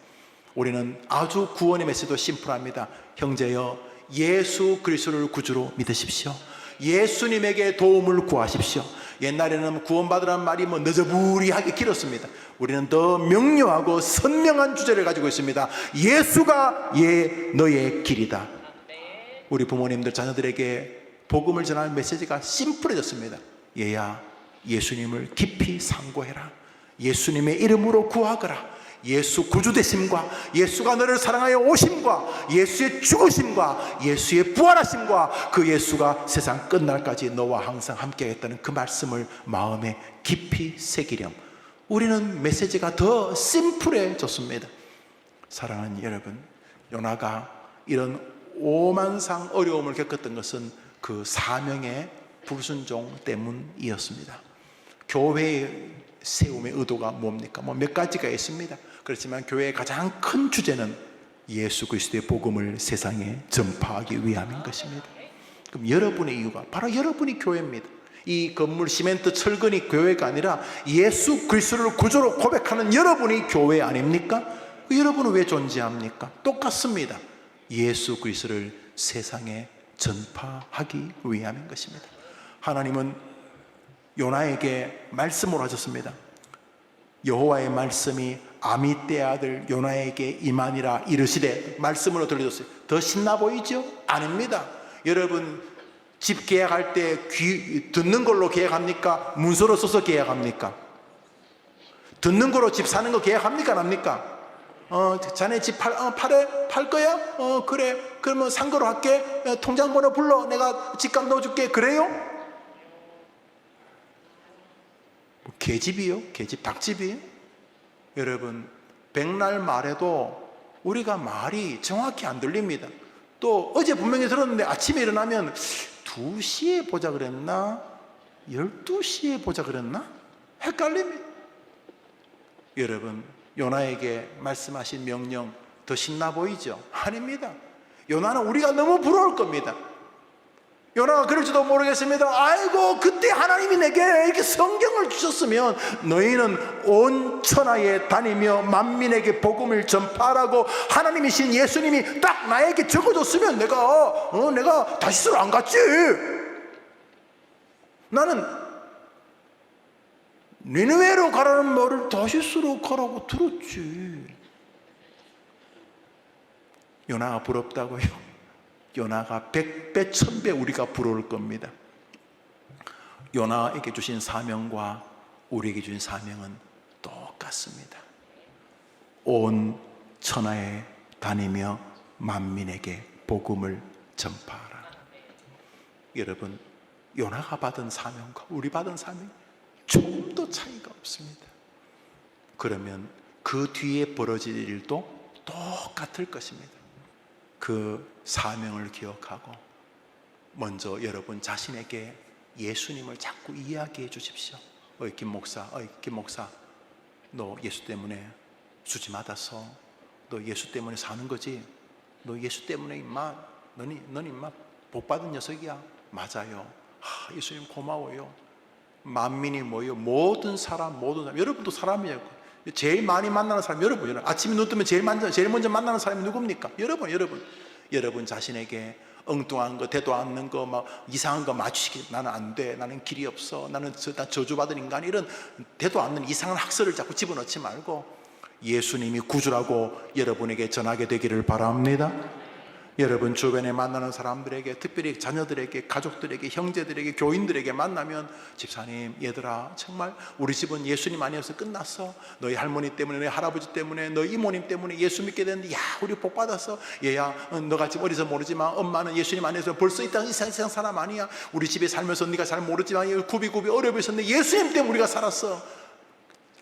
우리는 아주 구원의 메시지도 심플합니다. 형제여, 예수 그리스도를 구주로 믿으십시오. 예수님에게 도움을 구하십시오. 옛날에는 구원받으라는 말이 너저부리하게 길었습니다. 우리는 더 명료하고 선명한 주제를 가지고 있습니다. 예수가 너의 길이다. 우리 부모님들 자녀들에게 복음을 전하는 메시지가 심플해졌습니다. 얘야, 예수님을 깊이 상고해라. 예수님의 이름으로 구하거라. 예수 구주 되심과 예수가 너를 사랑하여 오심과 예수의 죽으심과 예수의 부활하심과 그 예수가 세상 끝날까지 너와 항상 함께하겠다는 그 말씀을 마음에 깊이 새기렴. 우리는 메시지가 더 심플해졌습니다. 사랑하는 여러분, 요나가 이런 오만상 어려움을 겪었던 것은 그 사명의 불순종 때문이었습니다. 교회의 세움의 의도가 뭡니까? 몇 가지가 있습니다. 그렇지만 교회의 가장 큰 주제는 예수 그리스도의 복음을 세상에 전파하기 위함인 것입니다. 그럼 여러분의 이유가 바로 여러분이 교회입니다. 이 건물 시멘트 철근이 교회가 아니라 예수 그리스도를 구주로 고백하는 여러분이 교회 아닙니까? 여러분은 왜 존재합니까? 똑같습니다. 예수 그리스도를 세상에 전파하기 위함인 것입니다. 하나님은 요나에게 말씀을 하셨습니다. 여호와의 말씀이 아미떼 아들 요나에게 임하니라 이르시되 말씀으로 들려줬어요. 더 신나 보이죠? 아닙니다. 여러분 집 계약할 때 듣는 걸로 계약합니까? 문서로 써서 계약합니까? 듣는 걸로 집 사는 거 계약합니까? 안 합니까? 자네 집 팔 거야? 그래. 그러면 산 거로 할게. 통장 번호 불러. 내가 집값 넣어줄게. 그래요? 개집이요? 개집 닭집이에요? 여러분, 백날 말해도 우리가 말이 정확히 안 들립니다. 또 어제 분명히 들었는데 아침에 일어나면 2시에 보자 그랬나? 12시에 보자 그랬나? 헷갈립니다. 여러분, 요나에게 말씀하신 명령 더 신나 보이죠? 아닙니다. 요나는 우리가 너무 부러울 겁니다. 요나가 그럴지도 모르겠습니다. 아이고, 그때 하나님이 내게 이렇게 성경을 주셨으면 너희는 온 천하에 다니며 만민에게 복음을 전파하라고 하나님이신 예수님이 딱 나에게 적어줬으면 내가 다시스로 안 갔지. 나는 니느웨로 가라는 말을 다시스로 가라고 들었지. 요나가 부럽다고요? 요나가 100배 1000배 우리가 부러울 겁니다. 요나에게 주신 사명과 우리에게 주신 사명은 똑같습니다. 온 천하에 다니며 만민에게 복음을 전파하라. 여러분, 요나가 받은 사명과 우리 받은 사명 조금도 차이가 없습니다. 그러면 그 뒤에 벌어질 일도 똑같을 것입니다. 그 사명을 기억하고 먼저 여러분 자신에게 예수님을 자꾸 이야기해 주십시오. 김 목사, 너 예수 때문에 수지 맞았어. 너 예수 때문에 사는 거지. 너 예수 때문에 넌 임마 복 받은 녀석이야. 맞아요. 예수님 고마워요. 만민이 뭐예요? 모든 사람. 여러분도 사람이에요. 제일 많이 만나는 사람 여러분. 아침에 눈 뜨면 제일 먼저 만나는 사람이 누굽니까? 여러분 자신에게 엉뚱한 거, 되도 않는 거, 막 이상한 거 맞추시기, 나는 안 돼, 나는 길이 없어, 나는 저주받은 인간, 이런 되도 않는 이상한 학설을 자꾸 집어넣지 말고 예수님이 구주라고 여러분에게 전하게 되기를 바랍니다. 여러분 주변에 만나는 사람들에게, 특별히 자녀들에게, 가족들에게, 형제들에게, 교인들에게 만나면 집사님, 얘들아, 정말 우리 집은 예수님 아니어서 끝났어. 너희 할머니 때문에, 너희 할아버지 때문에, 너희 이모님 때문에 예수 믿게 됐는데, 야, 우리 복 받았어. 얘야, 너같이 어려서 모르지만 엄마는 예수님 안에서 벌써 이 세상 사람 아니야. 우리 집에 살면서 네가 잘 모르지만 굽이굽이 어려워 있었는데 예수님 때문에 우리가 살았어.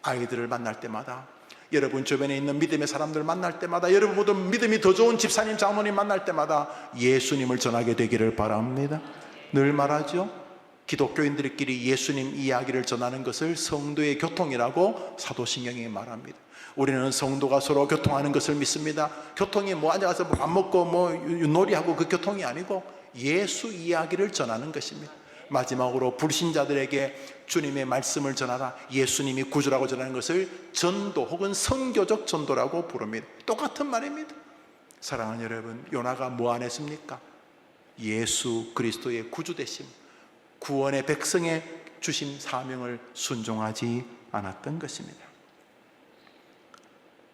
아이들을 만날 때마다, 여러분 주변에 있는 믿음의 사람들 만날 때마다, 여러분 모두 믿음이 더 좋은 집사님, 장모님 만날 때마다 예수님을 전하게 되기를 바랍니다. 늘 말하죠. 기독교인들끼리 예수님 이야기를 전하는 것을 성도의 교통이라고 사도신경이 말합니다. 우리는 성도가 서로 교통하는 것을 믿습니다. 교통이 앉아서 밥 먹고 윷놀이하고 그 교통이 아니고 예수 이야기를 전하는 것입니다. 마지막으로 불신자들에게 주님의 말씀을 전하라, 예수님이 구주라고 전하는 것을 전도 혹은 선교적 전도라고 부릅니다. 똑같은 말입니다. 사랑하는 여러분, 요나가 뭐 안 했습니까? 예수 그리스도의 구주 되심, 구원의 백성에 주신 사명을 순종하지 않았던 것입니다.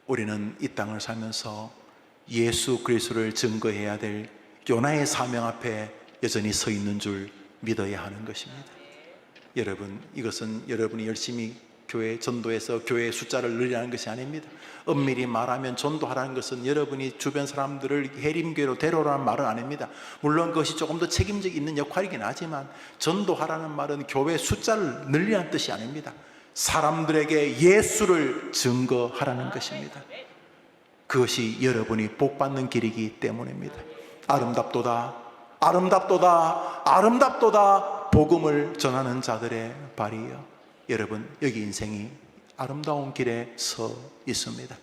우리는 이 땅을 살면서 예수 그리스도를 증거해야 될 요나의 사명 앞에 여전히 서 있는 줄 믿어야 하는 것입니다. 여러분, 이것은 여러분이 열심히 교회 전도해서 교회의 숫자를 늘리라는 것이 아닙니다. 엄밀히 말하면 전도하라는 것은 여러분이 주변 사람들을 해림교회로 데려오라는 말은 아닙니다. 물론 그것이 조금 더 책임져 있는 역할이긴 하지만 전도하라는 말은 교회 숫자를 늘리라는 뜻이 아닙니다. 사람들에게 예수를 증거하라는 것입니다. 그것이 여러분이 복받는 길이기 때문입니다. 아름답도다, 아름답도다, 아름답도다, 복음을 전하는 자들의 발이여. 여러분, 여기 인생이 아름다운 길에 서 있습니다.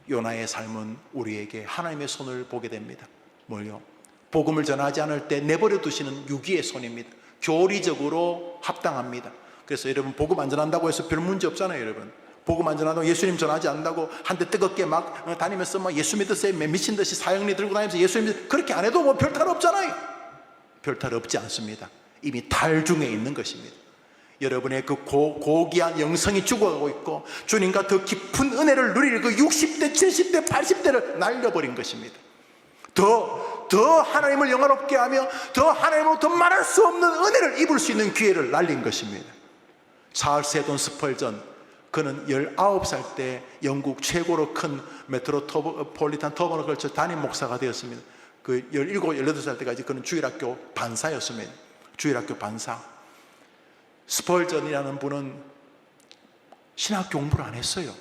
요나의 삶은 우리에게 하나님의 손을 보게 됩니다. 뭘요? 복음을 전하지 않을 때 내버려 두시는 유기의 손입니다. 교리적으로 합당합니다. 그래서 여러분, 복음 안 전한다고 해서 별 문제 없잖아요. 여러분, 복음 안 전한다고, 예수님 전하지 않는다고 한 대 뜨겁게 막 다니면서 막 예수 믿으세요 미친 듯이 사형리 들고 다니면서 예수 믿으세요, 그렇게 안 해도 별 탈 없잖아요. 별 탈 없지 않습니다. 이미 달 중에 있는 것입니다. 여러분의 그 고귀한 영성이 죽어가고 있고 주님과 더 깊은 은혜를 누릴 그 60대, 70대, 80대를 날려버린 것입니다. 더 하나님을 영화롭게 하며 더 하나님으로부터 말할 수 없는 은혜를 입을 수 있는 기회를 날린 것입니다. 찰스 헤돈 스펄전, 그는 19살 때 영국 최고로 큰 메트로폴리탄 터번을 걸쳐 담임 목사가 되었습니다. 그 17, 18살 때까지 그는 주일학교 반사였습니다. 주일학교 반사. 스펄전이라는 분은 신학 공부를 안 했어요.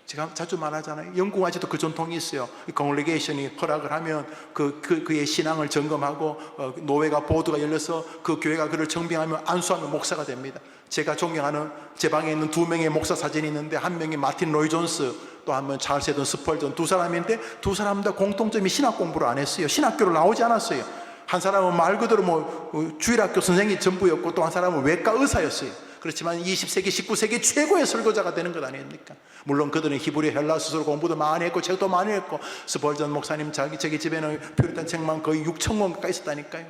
제가 자주 말하잖아요. 영국 아직도 그 전통이 있어요. 컨글리게이션이 허락을 하면 그의 신앙을 점검하고 노회가 보드가 열려서 그 교회가 그를 정빙하면 안수하면 목사가 됩니다. 제가 존경하는 제 방에 있는 2명의 목사 사진이 있는데, 한 명이 마틴 로이 존스, 또 한 명 찰스 헤든 스펄전, 두 사람인데 두 사람 다 공통점이 신학 공부를 안 했어요. 신학교를 나오지 않았어요. 한 사람은 말 그대로 주일학교 선생이 전부였고, 또 한 사람은 외과 의사였어요. 그렇지만 20세기, 19세기 최고의 설교자가 되는 것 아닙니까? 물론 그들은 히브리 헬라 수술 공부도 많이 했고 책도 많이 했고, 스펄전 목사님 자기 집에는 퓨리탄 책만 거의 6,000권 가까이 있었다니까요.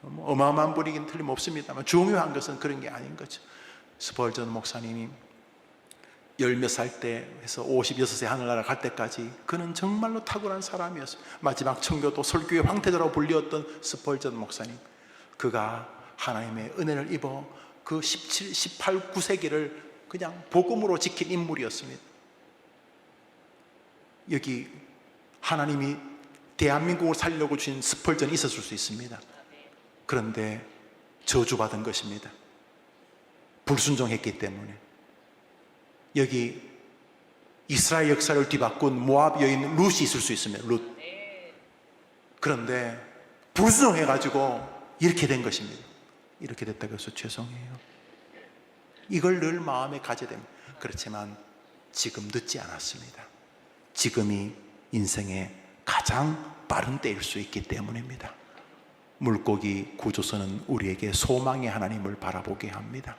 어마어마한 분이긴 틀림없습니다만 중요한 것은 그런 게 아닌 거죠. 스펄전 목사님이 10몇 살 때 해서 56세 하늘나라 갈 때까지 그는 정말로 탁월한 사람이었어요. 마지막 청교도 설교의 황태자라고 불리었던 스펄전 목사님, 그가 하나님의 은혜를 입어 그 17, 18, 9세기를 그냥 복음으로 지킨 인물이었습니다. 여기 하나님이 대한민국을 살려고 주신 스펄전이 있었을 수 있습니다. 그런데 저주받은 것입니다. 불순종했기 때문에. 여기 이스라엘 역사를 뒤바꾼 모압 여인 룻이 있을 수 있습니다. 룻. 그런데 불순종해가지고 이렇게 된 것입니다. 이렇게 됐다고 해서 죄송해요. 이걸 늘 마음에 가져야 됩니다. 그렇지만 지금 늦지 않았습니다. 지금이 인생의 가장 빠른 때일 수 있기 때문입니다. 물고기 구조선은 우리에게 소망의 하나님을 바라보게 합니다.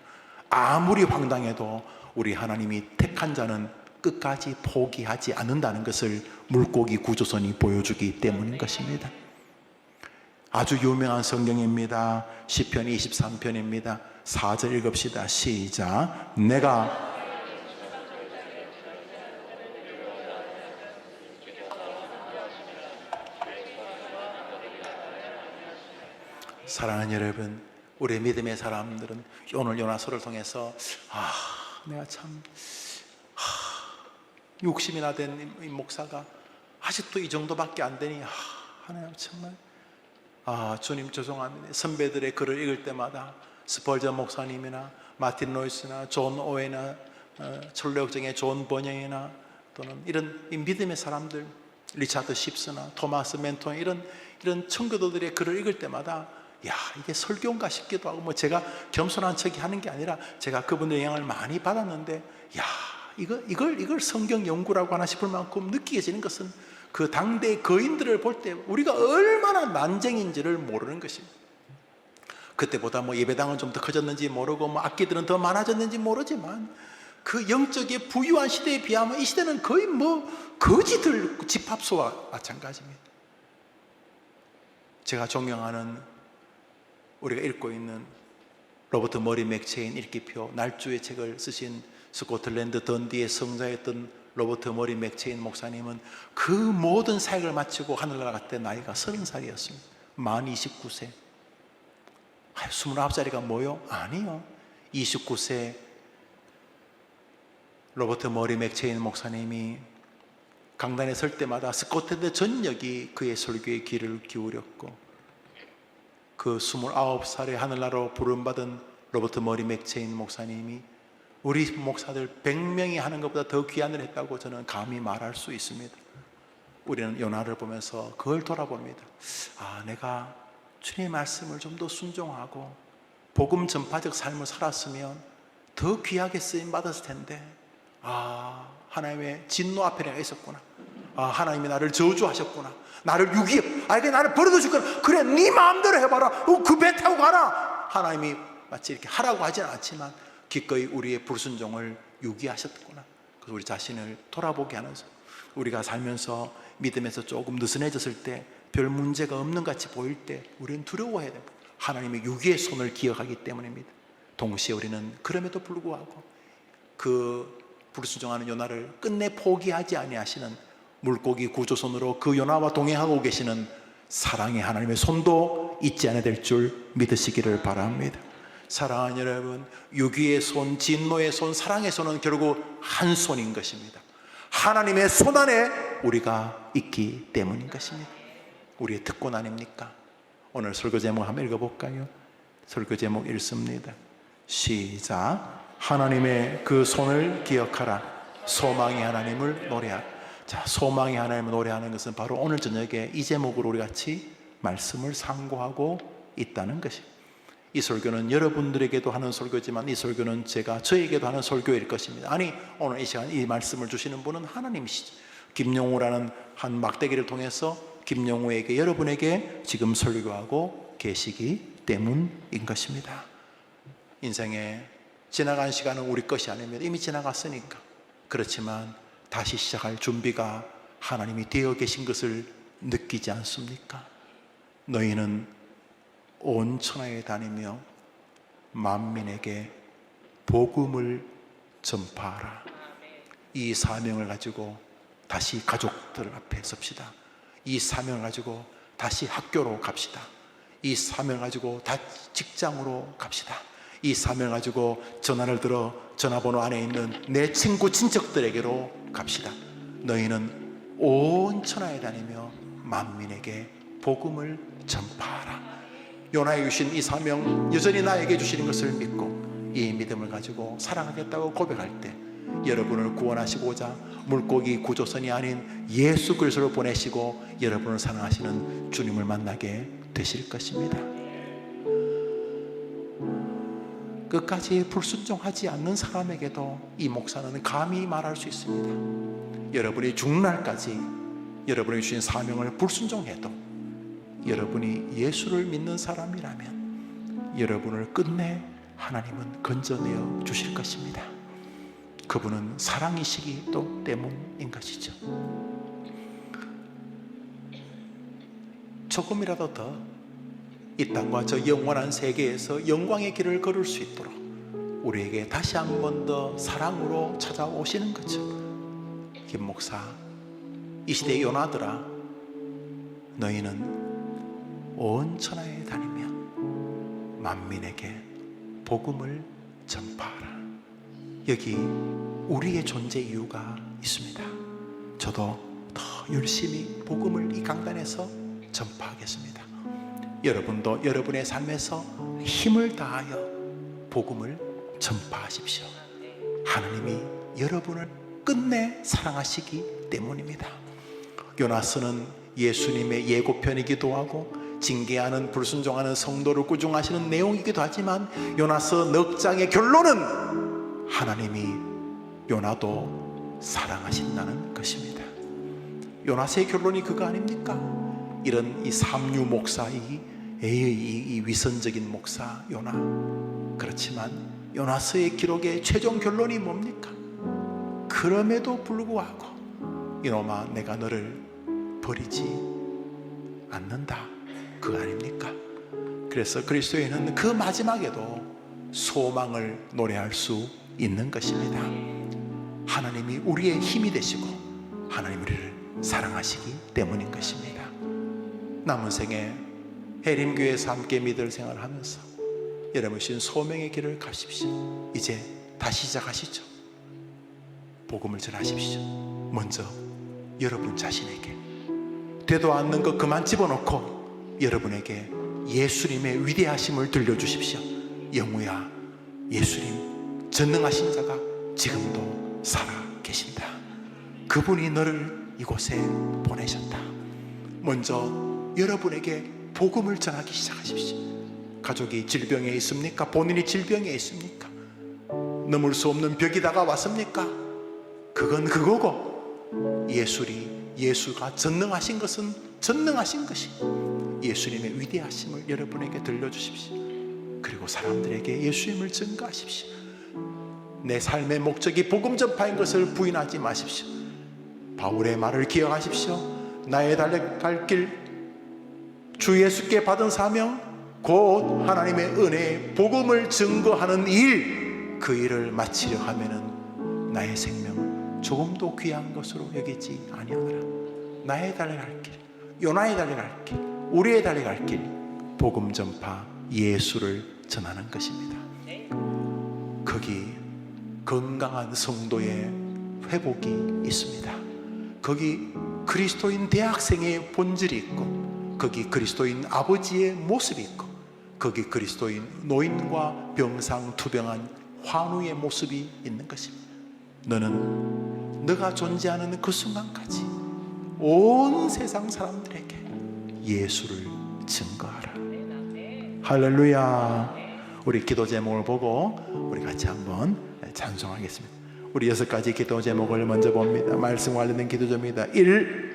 아무리 황당해도 우리 하나님이 택한 자는 끝까지 포기하지 않는다는 것을 물고기 구조선이 보여주기 때문인 것입니다. 아주 유명한 성경입니다. 시편 23편입니다. 4절 읽읍시다. 시작. 내가 사랑하는 여러분, 우리 믿음의 사람들은 오늘 요나서를 통해서 내가 참 60이나 된 이 목사가 아직도 이 정도밖에 안 되니 하나님 정말 주님 죄송합니다. 선배들의 글을 읽을 때마다 스펄전 목사님이나 마틴 로이스나 존 오웨나 철로역정의 존 번영이나 또는 이런 이 믿음의 사람들, 리차드 십스나 토마스 멘토, 이런 청교도들의 글을 읽을 때마다 이게 설교인가 싶기도 하고, 제가 겸손한 척이 하는 게 아니라 제가 그분의 영향을 많이 받았는데, 이걸 성경 연구라고 하나 싶을 만큼 느끼게 것은 그 당대 거인들을 볼 때 우리가 얼마나 난쟁인지를 모르는 것입니다. 그때보다 예배당은 좀 더 커졌는지 모르고 악기들은 더 많아졌는지 모르지만, 그 영적인 부유한 시대에 비하면 이 시대는 거의 거지들 집합소와 마찬가지입니다. 제가 존경하는, 우리가 읽고 있는 로버트 머리 맥체인 읽기표 날주의 책을 쓰신 스코틀랜드 던디의 성자였던 로버트 머리 맥체인 목사님은 그 모든 사역을 마치고 하늘나라 갈 때 나이가 30살이었습니다. 만 29세. 29살이가 뭐요? 아니요. 29세 로버트 머리 맥체인 목사님이 강단에 설 때마다 스코틀랜드 전역이 그의 설교에 귀를 기울였고, 그 29살의 하늘나라로 부름받은 로버트 머리 맥체인 목사님이 우리 목사들 100명이 하는 것보다 더 귀한 일을 했다고 저는 감히 말할 수 있습니다. 우리는 요나를 보면서 그걸 돌아봅니다. 내가 주님의 말씀을 좀 더 순종하고 복음 전파적 삶을 살았으면 더 귀하게 쓰임 받았을 텐데, 하나님의 진노 앞에 내가 있었구나. 하나님이 나를 저주하셨구나. 나를 유기해. 나를 버려도 줄거나. 그래, 네 마음대로 해봐라. 그 배 타고 가라. 하나님이 마치 이렇게 하라고 하진 않지만 기꺼이 우리의 불순종을 유기하셨구나. 그래서 우리 자신을 돌아보게 하면서, 우리가 살면서 믿음에서 조금 느슨해졌을 때, 별 문제가 없는 같이 보일 때 우리는 두려워해야 됩니다. 하나님의 유기의 손을 기억하기 때문입니다. 동시에 우리는 그럼에도 불구하고 그 불순종하는 요나를 끝내 포기하지 아니하시는 물고기 구조선으로 그 요나와 동행하고 계시는 사랑의 하나님의 손도 잊지 않아야 될 줄 믿으시기를 바랍니다. 사랑하는 여러분, 유기의 손, 진노의 손, 사랑의 손은 결국 한 손인 것입니다. 하나님의 손 안에 우리가 있기 때문인 것입니다. 우리의 특권 아닙니까? 오늘 설교 제목 한번 읽어볼까요? 설교 제목 읽습니다. 시작. 하나님의 그 손을 기억하라. 소망의 하나님을 노래하라. 자, 소망의 하나님을 노래하는 것은 바로 오늘 저녁에 이 제목으로 우리 같이 말씀을 상고하고 있다는 것입니다. 이 설교는 여러분들에게도 하는 설교지만 이 설교는 제가 저에게도 하는 설교일 것입니다. 아니, 오늘 이 시간 이 말씀을 주시는 분은 하나님이시죠. 김용우라는 한 막대기를 통해서 김용우에게, 여러분에게 지금 설교하고 계시기 때문인 것입니다. 인생에 지나간 시간은 우리 것이 아닙니다. 이미 지나갔으니까. 그렇지만 다시 시작할 준비가 하나님이 되어 계신 것을 느끼지 않습니까? 너희는 온 천하에 다니며 만민에게 복음을 전파하라. 이 사명을 가지고 다시 가족들 앞에 섭시다. 이 사명을 가지고 다시 학교로 갑시다. 이 사명을 가지고 다시 직장으로 갑시다. 이 사명을 가지고 전화를 들어 전화번호 안에 있는 내 친구 친척들에게로 갑시다. 너희는 온 천하에 다니며 만민에게 복음을 전파하라. 요나에게 주신 이 사명 여전히 나에게 주시는 것을 믿고 이 믿음을 가지고 사랑하겠다고 고백할 때 여러분을 구원하시고자 물고기 구조선이 아닌 예수 그리스도를 보내시고 여러분을 사랑하시는 주님을 만나게 되실 것입니다. 끝까지 불순종하지 않는 사람에게도 이 목사는 감히 말할 수 있습니다. 여러분이 죽는 날까지 여러분이 주신 사명을 불순종해도 여러분이 예수를 믿는 사람이라면 여러분을 끝내 하나님은 건져내어 주실 것입니다. 그분은 사랑이시기 또 때문인 것이죠. 조금이라도 더 이 땅과 저 영원한 세계에서 영광의 길을 걸을 수 있도록 우리에게 다시 한 번 더 사랑으로 찾아오시는 거죠. 김 목사, 이 시대의 요나들아, 너희는 온 천하에 다니며 만민에게 복음을 전파하라. 여기 우리의 존재 이유가 있습니다. 저도 더 열심히 복음을 이 강단에서 전파하겠습니다. 여러분도 여러분의 삶에서 힘을 다하여 복음을 전파하십시오. 하나님이 여러분을 끝내 사랑하시기 때문입니다. 요나서는 예수님의 예고편이기도 하고 징계하는 불순종하는 성도를 꾸중하시는 내용이기도 하지만 요나서 넉 장의 결론은 하나님이 요나도 사랑하신다는 것입니다. 요나서의 결론이 그거 아닙니까? 이런 이 삼류 목사, 이 위선적인 목사 요나, 그렇지만 요나서의 기록의 최종 결론이 뭡니까? 그럼에도 불구하고 이놈아 내가 너를 버리지 않는다, 그거 아닙니까? 그래서 그리스도인은 그 마지막에도 소망을 노래할 수 있는 것입니다. 하나님이 우리의 힘이 되시고 하나님 우리를 사랑하시기 때문인 것입니다. 남은 생에 해림교회에서 함께 믿을 생활을 하면서 여러분 신 소명의 길을 가십시오. 이제 다시 시작하시죠. 복음을 전하십시오. 먼저 여러분 자신에게 되도 않는 것 그만 집어넣고 여러분에게 예수님의 위대하심을 들려주십시오. 영우야, 예수님 전능하신 자가 지금도 살아 계신다. 그분이 너를 이곳에 보내셨다. 먼저 여러분에게 복음을 전하기 시작하십시오. 가족이 질병에 있습니까? 본인이 질병에 있습니까? 넘을 수 없는 벽이 다가왔습니까? 그건 그거고 예수가 전능하신 것은 전능하신 것이 예수님의 위대하심을 여러분에게 들려주십시오. 그리고 사람들에게 예수님을 증거하십시오. 내 삶의 목적이 복음 전파인 것을 부인하지 마십시오. 바울의 말을 기억하십시오. 나의 달려갈 길, 주 예수께 받은 사명, 곧 하나님의 은혜의 복음을 증거하는 일, 그 일을 마치려 하면은 나의 생명 조금도 귀한 것으로 여기지 아니하노라. 나의 달려갈 길, 요나의 달려갈 길, 우리의 달려갈 길, 복음 전파, 예수를 전하는 것입니다. 거기 건강한 성도의 회복이 있습니다. 거기 그리스도인 대학생의 본질이 있고, 거기 그리스도인 아버지의 모습이 있고, 거기 그리스도인 노인과 병상투병한 환우의 모습이 있는 것입니다. 너는 너가 존재하는 그 순간까지 온 세상 사람들에게 예수를 증거하라. 할렐루야. 우리 기도 제목을 보고 우리 같이 한번 찬송하겠습니다. 우리 6가지 기도 제목을 먼저 봅니다. 말씀 관련된 기도 제목입니다. 1.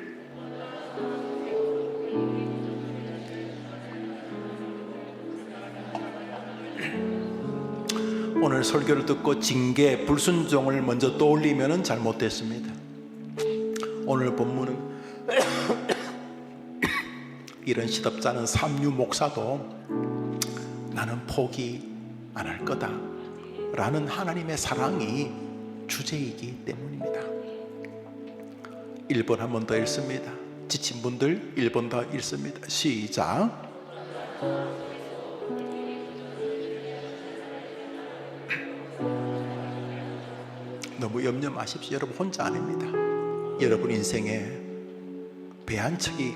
오늘 설교를 듣고 징계, 불순종을 먼저 떠올리면 잘못됐습니다. 오늘 본문은 이런 시덥지 않은 삼류 목사도 나는 포기 안 할 거다 라는 하나님의 사랑이 주제이기 때문입니다. 1번 한 번 더 읽습니다. 지친 분들 1번 더 읽습니다. 시작. 너무 염려 마십시오. 여러분 혼자 아닙니다. 여러분 인생에 배 한 척이,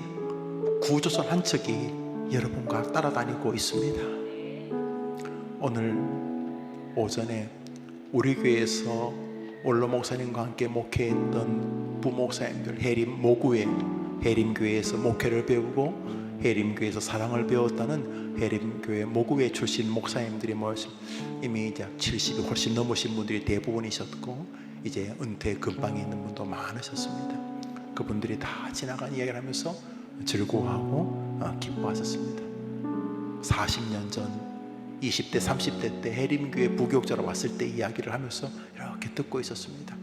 구조선 한 척이 여러분과 따라다니고 있습니다. 오늘 오전에 우리 교회에서 원로 목사님과 함께 목회했던 부목사님들, 해림 모구에 해림교회에서 목회를 배우고 해림교회에서 사랑을 배웠다는 해림교회 모구회 출신 목사님들이 모였습니다. 이미 이제 70이 훨씬 넘으신 분들이 대부분이셨고 이제 은퇴 근방에 있는 분도 많으셨습니다. 그분들이 다 지나간 이야기를 하면서 즐거워하고 기뻐하셨습니다. 40년 전 20대 30대 때 해림교회 부교육자로 왔을 때 이야기를 하면서 이렇게 듣고 있었습니다.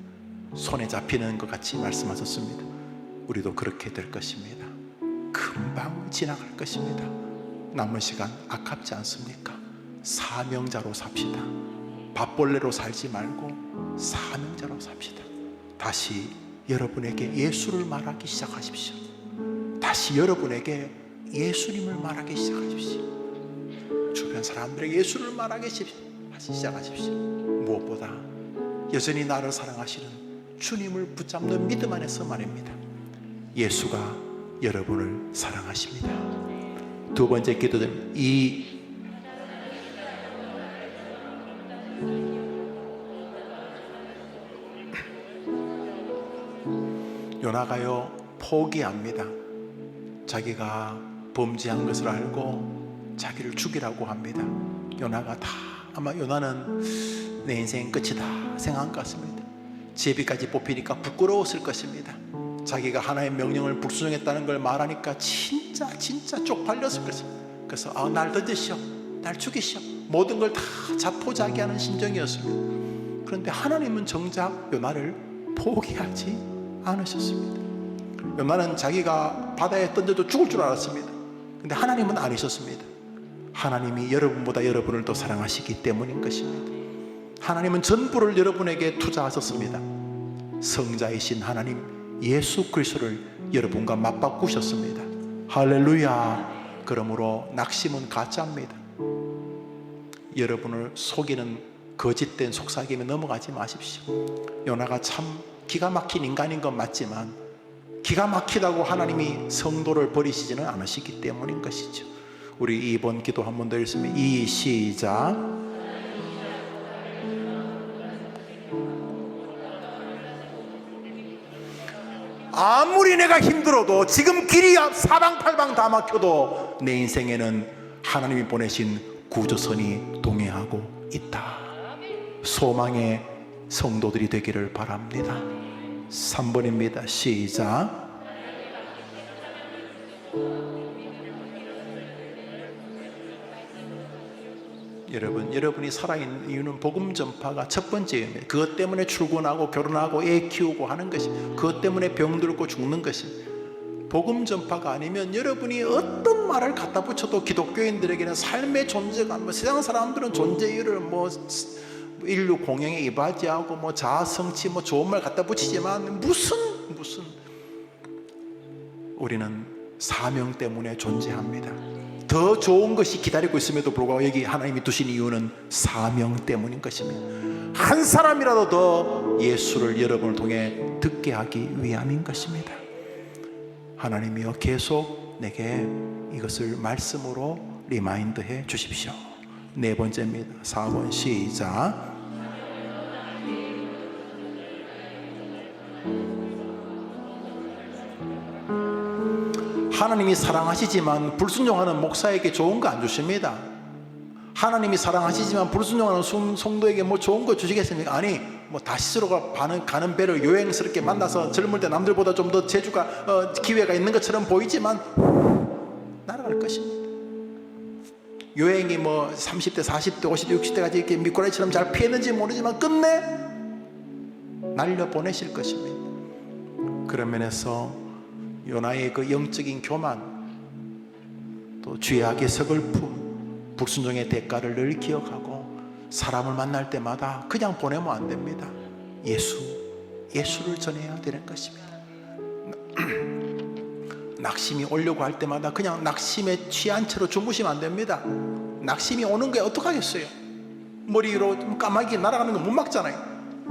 손에 잡히는 것 같이 말씀하셨습니다. 우리도 그렇게 될 것입니다. 금방 지나갈 것입니다. 남은 시간 아깝지 않습니까? 사명자로 삽시다. 밥벌레로 살지 말고 사명자로 삽시다. 다시 여러분에게 예수를 말하기 시작하십시오. 다시 여러분에게 예수님을 말하기 시작하십시오. 주변 사람들에게 예수를 말하기 시작하십시오. 무엇보다 여전히 나를 사랑하시는 주님을 붙잡는 믿음 안에서 말입니다. 예수가 여러분을 사랑하십니다. 두 번째 기도는 2. 요나가요 포기합니다. 자기가 범죄한 것을 알고 자기를 죽이라고 합니다. 요나가 아마 요나는 내 인생 끝이다 생각한 것 같습니다. 제비까지 뽑히니까 부끄러웠을 것입니다. 자기가 하나의 명령을 불순종했다는 걸 말하니까 진짜 쪽팔렸을 것입니다. 그래서 날 던지시오, 날 죽이시오, 모든 걸 다 자포자기하는 심정이었습니다. 그런데 하나님은 정작 요나를 포기하지 않으셨습니다. 요나는 자기가 바다에 던져도 죽을 줄 알았습니다. 근데 하나님은 아니셨습니다. 하나님이 여러분보다 여러분을 더 사랑하시기 때문인 것입니다. 하나님은 전부를 여러분에게 투자하셨습니다. 성자이신 하나님 예수 그리스도를 여러분과 맞바꾸셨습니다. 할렐루야. 그러므로 낙심은 가짜입니다. 여러분을 속이는 거짓된 속삭임에 넘어가지 마십시오. 요나가 참 기가 막힌 인간인 건 맞지만 기가 막히다고 하나님이 성도를 버리시지는 않으시기 때문인 것이죠. 우리 2번 기도 한 번 더 읽으면 시작. 아무리 내가 힘들어도 지금 길이 사방팔방 다 막혀도 내 인생에는 하나님이 보내신 구조선이 동행하고 있다. 소망의 성도들이 되기를 바랍니다. 3번입니다. 시작. 여러분이 살아있는 이유는 복음 전파가 첫 번째입니다. 그것 때문에 출근하고 결혼하고 애 키우고 하는 것이, 그것 때문에 병들고 죽는 것이, 복음 전파가 아니면 여러분이 어떤 말을 갖다 붙여도 기독교인들에게는 삶의 존재감, 세상 사람들은 존재 이유를 인류 공영에 이바지하고 자아 성취 좋은 말 갖다 붙이지만 무슨 우리는 사명 때문에 존재합니다. 더 좋은 것이 기다리고 있음에도 불구하고 여기 하나님이 두신 이유는 사명 때문인 것입니다. 한 사람이라도 더 예수를 여러분을 통해 듣게 하기 위함인 것입니다. 하나님이여 계속 내게 이것을 말씀으로 리마인드해 주십시오. 4번째입니다. 4번 시작. 하나님이 사랑하시지만 불순종하는 목사에게 좋은 거 안 주십니다. 하나님이 사랑하시지만 불순종하는 성도에게 뭐 좋은 거 주시겠습니까? 아니, 뭐 다시스로 가는 배를 요행스럽게 만나서 젊을 때 남들보다 좀 더 재주가 기회가 있는 것처럼 보이지만 날아갈 것입니다. 요행이 뭐 30대, 40대, 50대, 60대까지 이렇게 미꾸라지처럼 잘 피했는지 모르지만 끝내 날려보내실 것입니다. 그런 면에서 요나의 그 영적인 교만, 또 죄악의 서글픔, 불순종의 대가를 늘 기억하고 사람을 만날 때마다 그냥 보내면 안 됩니다. 예수를 전해야 되는 것입니다. 낙심이 오려고 할 때마다 그냥 낙심에 취한 채로 주무시면 안 됩니다. 낙심이 오는 게 어떡하겠어요? 머리 위로 까마귀 날아가는 거 못 막잖아요.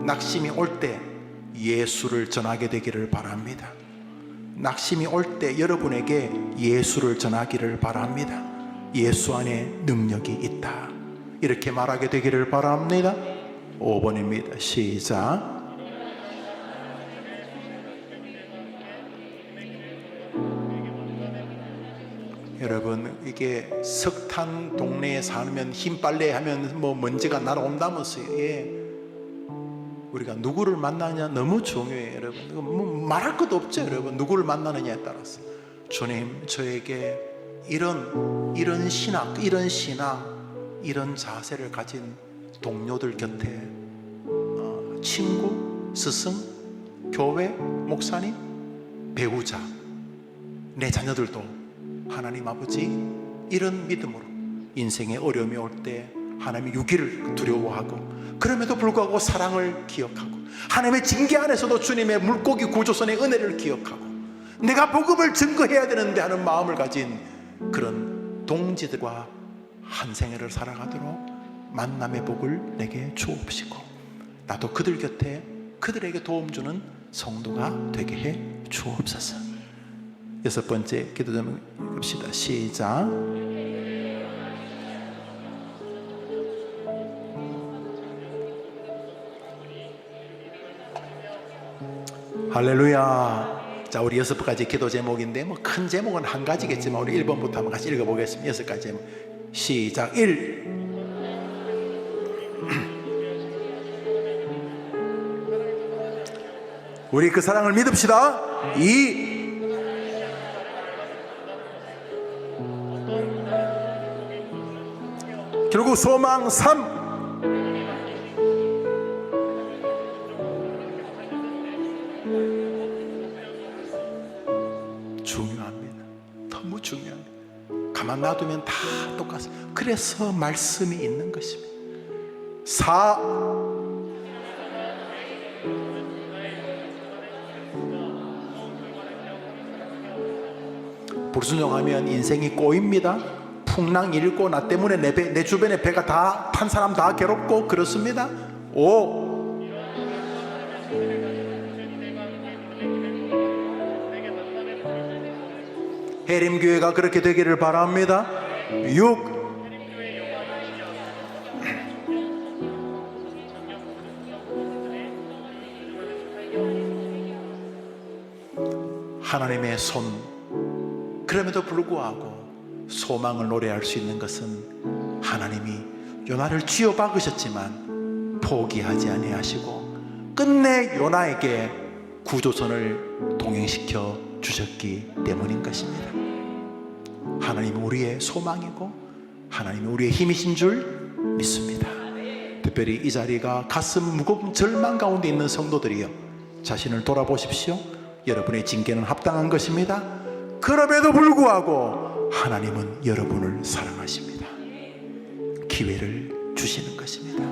낙심이 올 때 예수를 전하게 되기를 바랍니다. 낙심이 올 때 여러분에게 예수를 전하기를 바랍니다. 예수 안에 능력이 있다, 이렇게 말하게 되기를 바랍니다. 5번입니다. 시작. 여러분, 이게 석탄 동네에 살면 힘 빨래 하면 뭐 먼지가 날아온다면서요. 우리가 누구를 만나느냐 너무 중요해요. 여러분, 뭐 말할 것도 없죠. 여러분, 누구를 만나느냐에 따라서. 주님, 저에게 이런 신앙, 이런 자세를 가진 동료들 곁에 친구, 스승, 교회, 목사님, 배우자, 내 자녀들도 하나님 아버지, 이런 믿음으로 인생의 어려움이 올 때 하나님의 유기를 두려워하고 그럼에도 불구하고 사랑을 기억하고 하나님의 징계 안에서도 주님의 물고기 구조선의 은혜를 기억하고 내가 복음을 증거해야 되는데 하는 마음을 가진 그런 동지들과 한 생애를 살아가도록 만남의 복을 내게 주옵시고 나도 그들 곁에 그들에게 도움 주는 성도가 되게 해 주옵소서. 6번째 기도 좀 읽읍시다. 시작. 할렐루야. 자, 우리 6가지 기도 제목인데 뭐 큰 제목은 한 가지겠지만 우리 1번부터 한번 같이 읽어보겠습니다. 6가지 제목. 시작. 1. 우리 그 사랑을 믿읍시다. 2. 결국 소망. 3. 중요합니다. 너무 중요합니다. 가만 놔두면 다 똑같습니다. 그래서 말씀이 있는 것입니다. 4. 불순종하면 인생이 꼬입니다. 풍랑 일고 나 때문에 내 주변에 배가 다 탄 사람 다 괴롭고 그렇습니다. 5. 해림교회가 그렇게 되기를 바랍니다. 6. 하나님의 손. 그럼에도 불구하고 소망을 노래할 수 있는 것은 하나님이 요나를 쥐어 박으셨지만 포기하지 아니하시고 끝내 요나에게 구조선을 동행시켜 주셨기 때문인 것입니다. 하나님은 우리의 소망이고 하나님은 우리의 힘이신 줄 믿습니다. 특별히 이 자리가 가슴 무거운 절망 가운데 있는 성도들이여, 자신을 돌아보십시오. 여러분의 징계는 합당한 것입니다. 그럼에도 불구하고 하나님은 여러분을 사랑하십니다. 기회를 주시는 것입니다.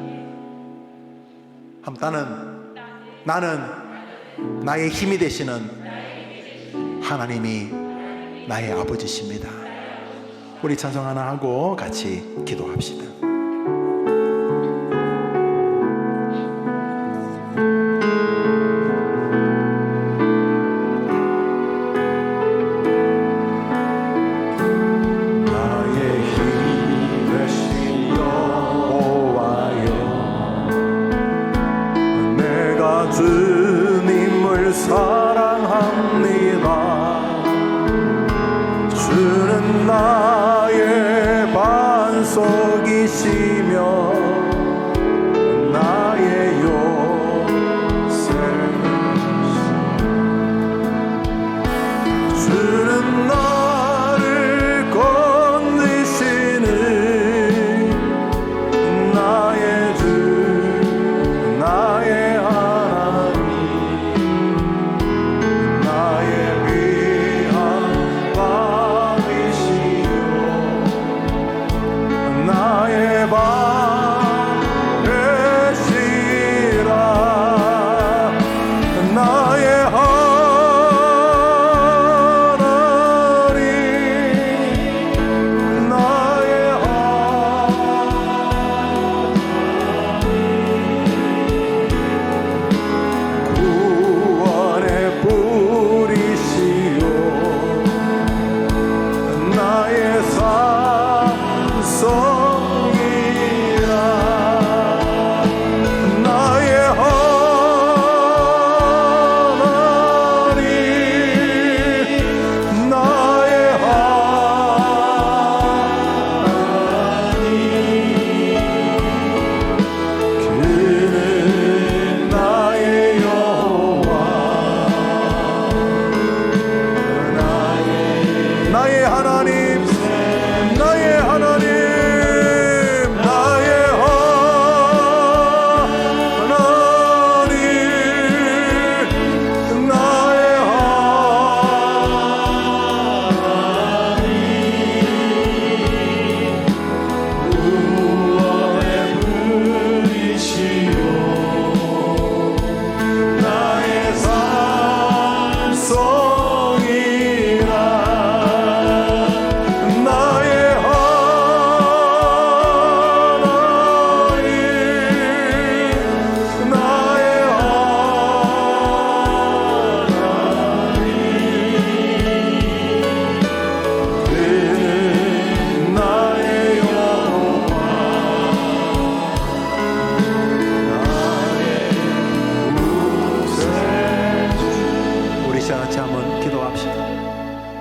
나는 나의 힘이 되시는 하나님이 나의 아버지십니다. 우리 찬송 하나 하고 같이 기도합시다. 주님을 사랑합니다.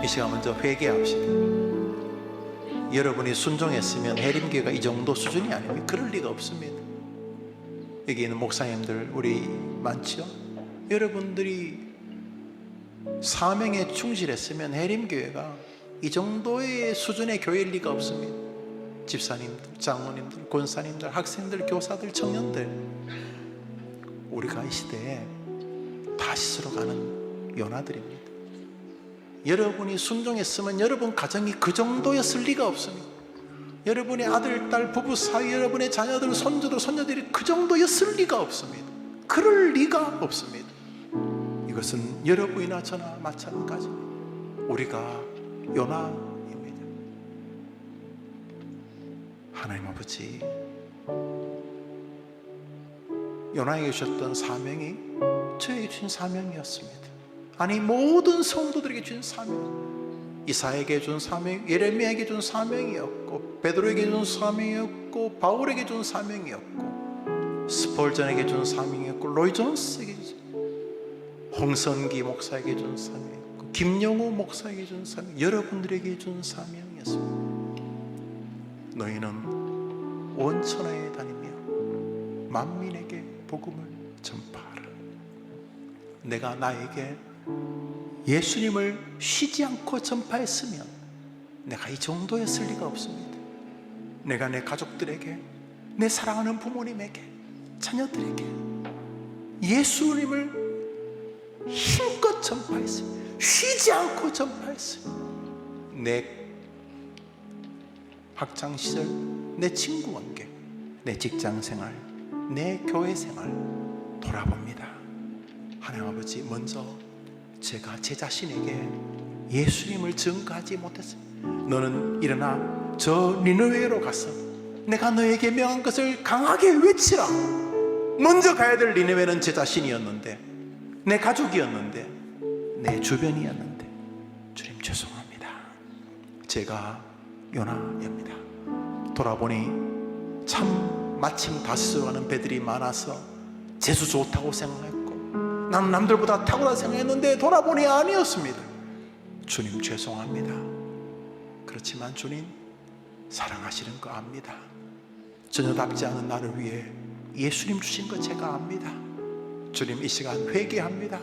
이 시간 먼저 회개합시다. 여러분이 순종했으면 해림교회가 이 정도 수준이 아닙니다. 그럴 리가 없습니다. 여기 있는 목사님들 우리 많죠? 여러분들이 사명에 충실했으면 해림교회가 이 정도의 수준의 교회일 리가 없습니다. 집사님들, 장로님들, 권사님들, 학생들, 교사들, 청년들, 우리가 이 시대에 다시스로 가는 요나들입니다. 여러분이 순종했으면 여러분 가정이 그 정도였을 리가 없습니다. 여러분의 아들, 딸, 부부 사이, 여러분의 자녀들, 손주들, 손녀들이 그 정도였을 리가 없습니다. 그럴 리가 없습니다. 이것은 여러분이나 저나 마찬가지입니다. 우리가 요나입니다. 하나님 아버지, 요나에게 주셨던 사명이 저에게 주신 사명이었습니다. 아니, 모든 성도들에게 주신 사명, 이사야에게 준 사명, 예레미야에게 준 사명이었고, 베드로에게 준 사명이었고, 바울에게 준 사명이었고, 스폴전에게 준 사명이었고, 로이 존스에게 준, 홍성기 목사에게 준 사명이었고, 김영우 목사에게 준 사명, 여러분들에게 준 사명이었습니다. 너희는 온 천하에 다니며 만민에게 복음을 전파하라. 내가 나에게 예수님을 쉬지 않고 전파했으면 내가 이 정도였을 리가 없습니다. 내가 내 가족들에게, 내 사랑하는 부모님에게, 자녀들에게 예수님을 힘껏 전파했으면, 쉬지 않고 전파했으면 내 학창시절, 내 친구 관계, 내 직장생활, 내 교회생활 돌아봅니다. 하나님 아버지, 먼저 제가 제 자신에게 예수님을 전가하지 못했습니다. 너는 일어나 저 니느웨로 가서 내가 너에게 명한 것을 강하게 외치라. 먼저 가야 될 니느웨는 제 자신이었는데, 내 가족이었는데, 내 주변이었는데, 주님 죄송합니다. 제가 요나입니다. 돌아보니 참 마침 다시스로 가는 배들이 많아서 재수 좋다고 생각했고, 나는 남들보다 탁월하다 생각했는데 돌아보니 아니었습니다. 주님 죄송합니다. 그렇지만 주님 사랑하시는 거 압니다. 전혀답지 않은 나를 위해 예수님 주신 거 제가 압니다. 주님, 이 시간 회개합니다.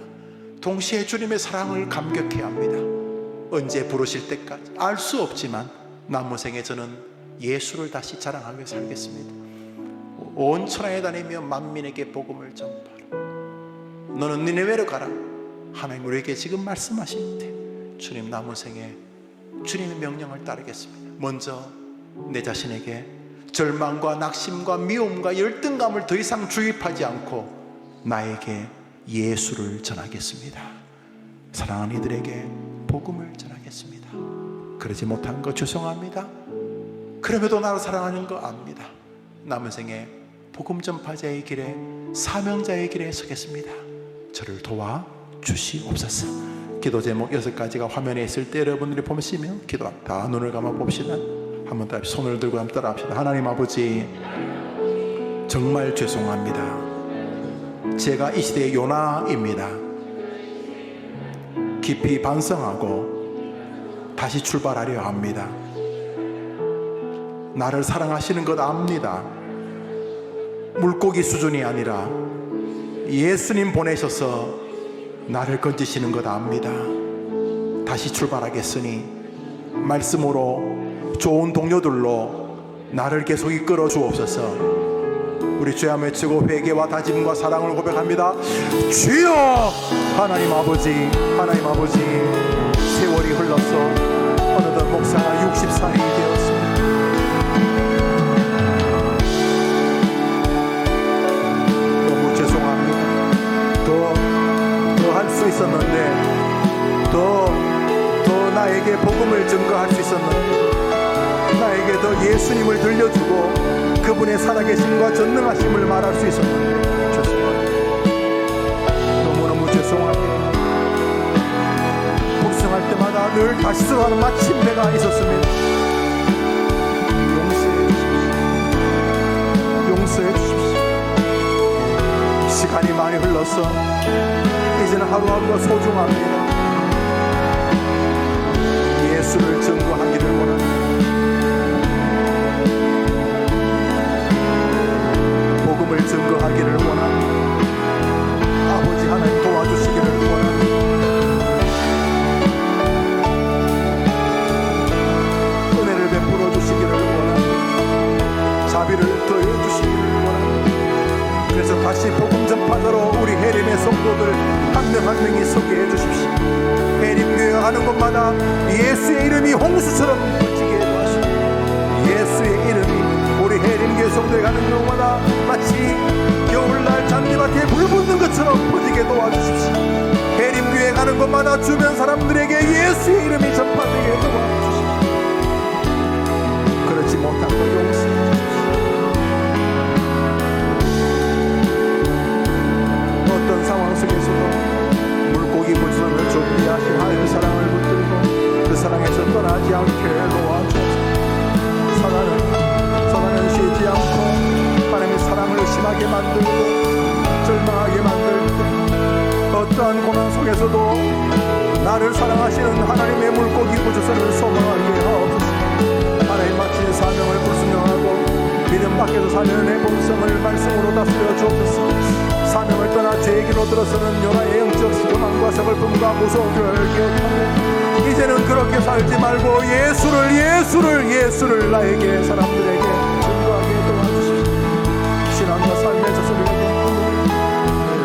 동시에 주님의 사랑을 감격해야 합니다. 언제 부르실 때까지 알 수 없지만 남은 생에 저는 예수를 다시 자랑하며 살겠습니다. 온 천하에 다니며 만민에게 복음을 전파하라. 너는 니느웨로 가라. 하나님 우리에게 지금 말씀하시는데, 주님 남은 생에 주님의 명령을 따르겠습니다. 먼저 내 자신에게 절망과 낙심과 미움과 열등감을 더 이상 주입하지 않고 나에게 예수를 전하겠습니다. 사랑하는 이들에게 복음을 전하겠습니다. 그러지 못한 거 죄송합니다. 그럼에도 나를 사랑하는 거 압니다. 남은 생에 복음 전파자의 길에, 사명자의 길에 서겠습니다. 저를 도와 주시옵소서. 기도 제목 6가지가 화면에 있을 때 여러분들이 보시면 기도합니다. 눈을 감아 봅시다. 한번 더 손을 들고 한번 따라합시다. 하나님 아버지, 정말 죄송합니다. 제가 이 시대의 요나입니다. 깊이 반성하고 다시 출발하려 합니다. 나를 사랑하시는 것 압니다. 물고기 수준이 아니라 예수님 보내셔서 나를 건지시는 것 압니다. 다시 출발하겠으니 말씀으로, 좋은 동료들로 나를 계속 이끌어 주옵소서. 우리 죄함 외치고 회개와 다짐과 사랑을 고백합니다. 주여! 하나님 아버지, 하나님 아버지, 세월이 흘러서 어느덧 목사가 64년이 되었습니다. 너무 죄송합니다. 더 할 수 있었는데, 더 나에게 복음을 증거할 수 있었는데, 나에게 더 예수님을 들려주고 그분의 살아계심과 전능하심을 말할 수 있었는데 죄송합니다. 너무너무 죄송합니다. 복숭할 때마다 늘 다시 들어가는 마침내가 있었습니다. 용서해 주십시오. 시간이 많이 흘러서 이제는 하루하루가 소중합니다. 곳마다 예수의 이름이 홍수처럼 퍼지게 도와주시고, 예수의 이름이 우리 해림교회 성도에 가는 곳마다 마치 겨울날 잔디밭에 불 붙는 것처럼 퍼지게 도와주십시오. 해림교회 가는 곳마다 주변 사람들에게 예수의 이름이 전파되게 도와주십시오. 그렇지 못한 것 용서해 주십시오. 어떤 상황 속에서도 물고기 불선을 준비하신 하나님의 사랑을 붙들고 그 사랑에서 떠나지 않게 도와주옵소서. 사단은 쉬지 않고 하나님의 사랑을 의심하게 만들고 절망하게 만들 때, 어떠한 고난 속에서도 나를 사랑하시는 하나님의 물고기 구주선을 소망하게 하옵소서. 하나님 마친 사명을 불순종하고 믿음 밖에서 사는 내 본성을 말씀으로 다스려 주옵소서. 사명을 떠나 죄의 길로 들어서는 요나의 영적 교만과 서글픔과 무서움을 기억하고 이제는 그렇게 살지 말고 예수를 나에게 사람들에게 증거하게 도와주십시오. 신앙과 삶의 저서를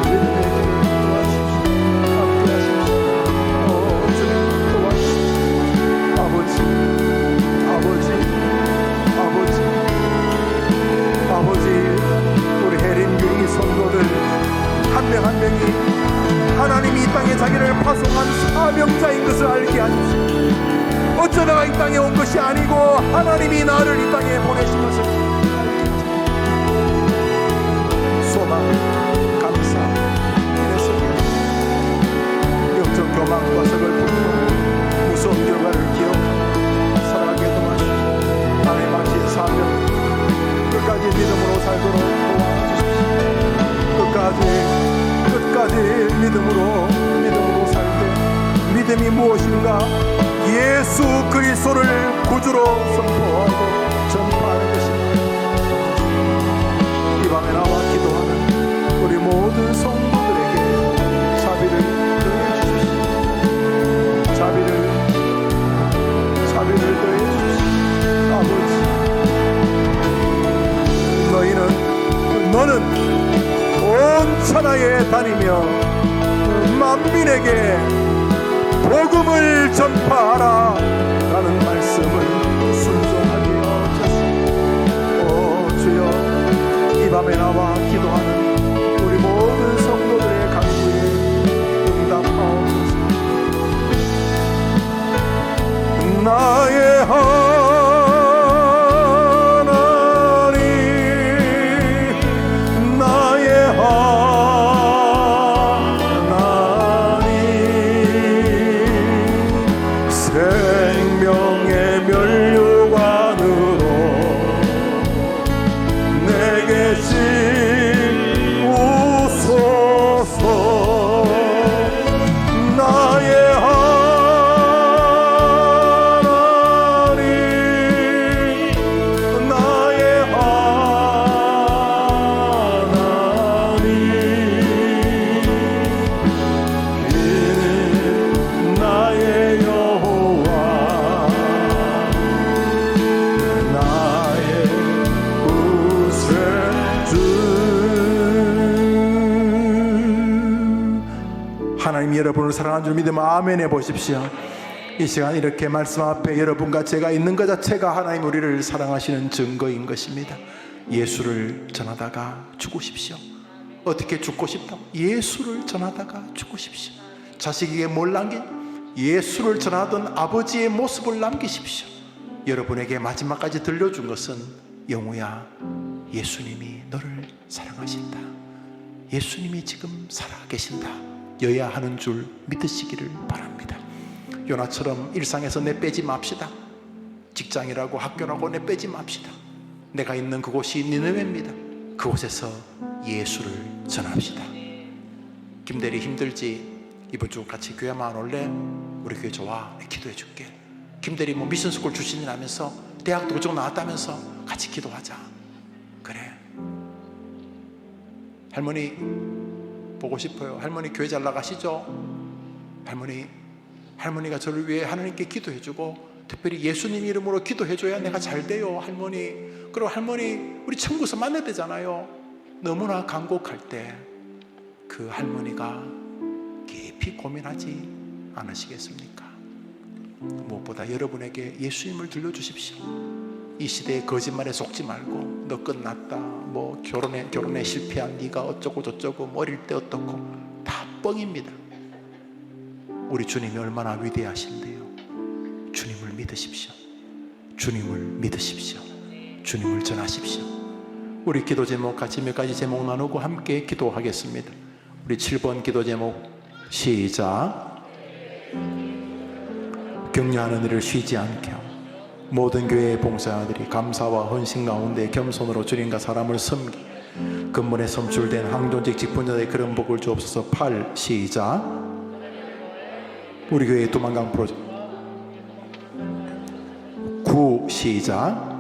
믿음의 길을 도와주십시오. 함께 하십시오. 주님 도와주십시오. 아버지 우리 해림교회 성도들 한 명 한 명이 하나님이 이 땅에 자기를 파송한 사명자인 것을 알게 하십시오. 어쩌다가 이 땅에 온 것이 아니고 하나님이 나를 이 땅에 보내신 것을 알게 하십시오. 소망, 감사, 인내서 영적 교만과 서글픔과 무서운 결과를 기억하고 살아가게 도와주십시오. 하나님 마친 사명 끝까지 믿음으로 살도록 도와주십시오. 끝까지 믿음으로 살되 믿음이 무엇인가? 예수 그리스도를 구주로 선포하고 전파하는 것입니다. 이 밤에 나와 기도하는 우리 모든 성도들에게 자비를 더해 주십시오. 자비를 더해 주십시오. 아버지, 너는 온 천하에 다니며 만민에게 복음을 전파하라 라는 말씀을 순종하게 하옵소서. 주여, 이 밤에 나와 기도하는 우리 모든 성도들의 간구에 응답하옵소서. 나의 여러분을 사랑하는 줄 믿으면 아멘 해보십시오. 이 시간 이렇게 말씀 앞에 여러분과 제가 있는 것 자체가 하나님 우리를 사랑하시는 증거인 것입니다. 예수를 전하다가 죽으십시오. 어떻게 죽고 싶다? 예수를 전하다가 죽으십시오. 자식에게 뭘 예수를 전하던 아버지의 모습을 남기십시오. 여러분에게 마지막까지 들려준 것은 영우야, 예수님이 너를 사랑하신다. 예수님이 지금 살아계신다. 여야 하는 줄 믿으시기를 바랍니다. 요나처럼 일상에서 내빼지 맙시다. 직장이라고 학교라고 내빼지 맙시다. 내가 있는 그곳이 니느웨입니다. 그곳에서 예수를 전합시다. 김대리 힘들지? 이번 주 같이 교회만 올래? 우리 교회 좋아. 기도해 줄게. 김대리 뭐 미션스쿨 출신이라면서 대학도 그쪽 나왔다면서 같이 기도하자. 그래. 할머니 보고 싶어요. 할머니 교회 잘 나가시죠? 할머니가 저를 위해 하나님께 기도해주고 특별히 예수님 이름으로 기도해줘야 내가 잘 돼요. 할머니. 그리고 할머니 우리 천국에서 만나야 되잖아요. 너무나 간곡할 때 그 할머니가 깊이 고민하지 않으시겠습니까? 무엇보다 여러분에게 예수님을 들려주십시오. 이 시대에 거짓말에 속지 말고 너 끝났다, 뭐 결혼에 실패한 네가 어쩌고 저쩌고, 뭐 어릴 때 어떻고, 다 뻥입니다. 우리 주님이 얼마나 위대하신데요. 주님을 믿으십시오. 주님을 믿으십시오. 주님을 전하십시오. 우리 기도 제목 같이 몇 가지 제목 나누고 함께 기도하겠습니다. 우리 7번 기도 제목 시작. 격려하는 일을 쉬지 않게 하고 모든 교회의 봉사자들이 감사와 헌신 가운데 겸손으로 주님과 사람을 섬기 근본에 섬출된 항존직 직분자들의 그런 복을 주옵소서. 8 시작. 우리 교회의 도망강 프로젝트 9 시작.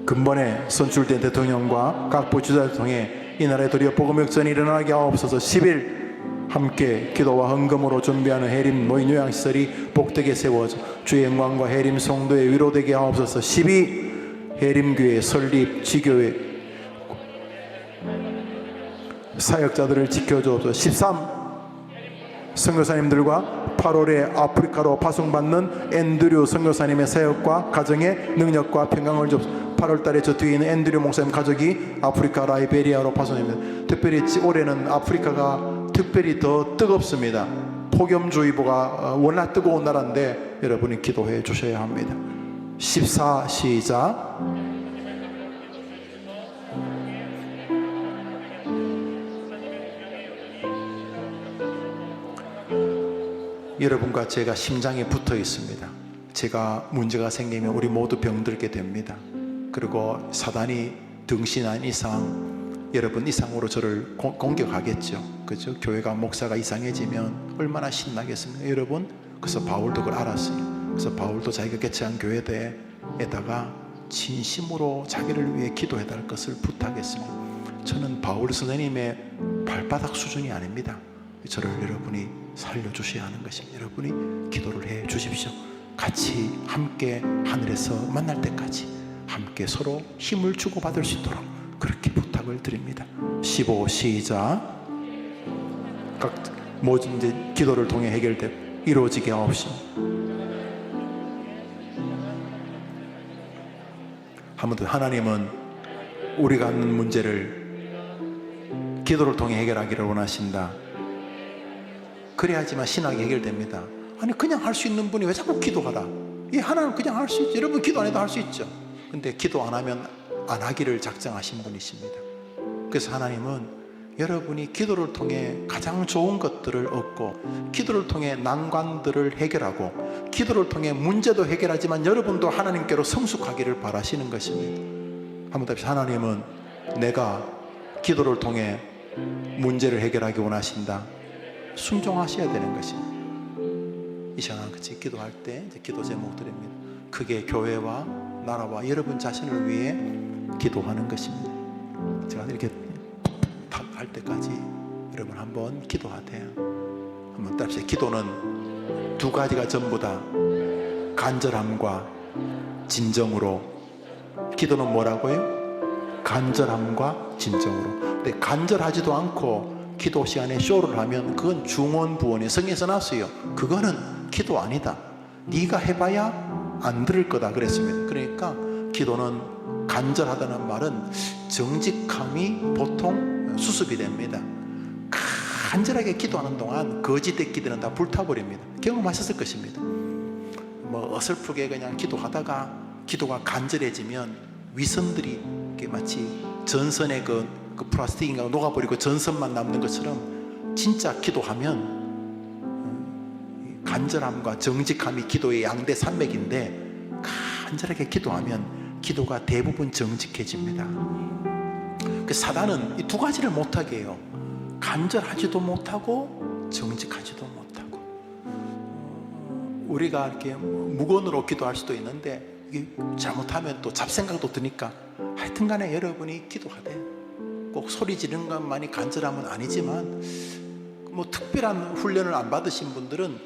근본에 선출된 대통령과 각 부주자를 통해 이 나라에 도리어 복음 역전이 일어나게 하옵소서. 10일 함께 기도와 헌금으로 준비하는 해림 노인 요양시설이 복되게 세워져 주의 영광과 해림 성도의 위로되게 하옵소서. 12 해림교회 설립 지교회 사역자들을 지켜주옵소서. 13 선교사님들과 8월에 아프리카로 파송받는 앤드류 선교사님의 사역과 가정의 능력과 평강을 주옵소서. 8월달에 저 뒤에 있는 앤드류 목사님 가족이 아프리카 라이베리아로 파송됩니다. 특별히 올해는 아프리카가 특별히 더 뜨겁습니다. 폭염주의보가 워낙 뜨거운 나라인데 여러분이 기도해 주셔야 합니다. 14 시작. 여러분과 제가 심장에 붙어 있습니다. 제가 문제가 생기면 우리 모두 병들게 됩니다. 그리고 사단이 등신한 이상 여러분 이상으로 저를 공격하겠죠. 그죠? 교회가 목사가 이상해지면 얼마나 신나겠습니까? 여러분, 그래서 바울도 그걸 알았어요. 그래서 바울도 자기가 개최한 교회에다가 진심으로 자기를 위해 기도해달 것을 부탁했습니다. 저는 바울 선생님의 발바닥 수준이 아닙니다. 저를 여러분이 살려주셔야 하는 것입니다. 여러분이 기도를 해 주십시오. 같이 함께 하늘에서 만날 때까지 함께 서로 힘을 주고받을 수 있도록 그렇게 부탁을 드립니다. 15 시작. 각 모든 이제 기도를 통해 해결되고 이루어지게 하옵시고. 한 번 더. 하나님은 우리가 갖는 문제를 기도를 통해 해결하기를 원하신다. 그래야지만 신학이 해결됩니다. 아니 그냥 할 수 있는 분이 왜 자꾸 기도하라. 이 하나는 그냥 할 수 있죠. 여러분 기도 안 해도 할 수 있죠. 근데 기도 안 하면 안 하기를 작정하신 분이십니다. 그래서 하나님은 여러분이 기도를 통해 가장 좋은 것들을 얻고 기도를 통해 난관들을 해결하고 기도를 통해 문제도 해결하지만 여러분도 하나님께로 성숙하기를 바라시는 것입니다. 한번 더 합시다. 하나님은 내가 기도를 통해 문제를 해결하기 원하신다. 순종하셔야 되는 것입니다. 이 시간 같이 기도할 때 이제 기도 제목들입니다. 크게 교회와 나라와 여러분 자신을 위해 기도하는 것입니다. 제가 이렇게 할 때까지 여러분 한번 기도하세요. 한번 따라합시다. 기도는 두 가지가 전부 다 간절함과 진정으로. 기도는 뭐라고요? 간절함과 진정으로. 근데 간절하지도 않고 기도 시간에 쇼를 하면 그건 중언부언이 성경에서 나왔어요. 그거는 기도 아니다. 네가 해봐야 안 들을 거다 그랬습니다. 그러니까 기도는 간절하다는 말은 정직함이 보통 수습이 됩니다. 간절하게 기도하는 동안 거짓된 기도는 다 불타버립니다. 경험하셨을 것입니다. 뭐 어설프게 그냥 기도하다가 기도가 간절해지면 위선들이 마치 전선의 그 플라스틱인가 녹아버리고 전선만 남는 것처럼 진짜 기도하면 간절함과 정직함이 기도의 양대 산맥인데 간절하게 기도하면 기도가 대부분 정직해집니다. 그 사단은 이 두 가지를 못하게 해요. 간절하지도 못하고 정직하지도 못하고. 우리가 이렇게 무건으로 기도할 수도 있는데 이게 잘못하면 또 잡생각도 드니까 하여튼 간에 여러분이 기도하되 꼭 소리 지르는 것만이 간절함은 아니지만 뭐 특별한 훈련을 안 받으신 분들은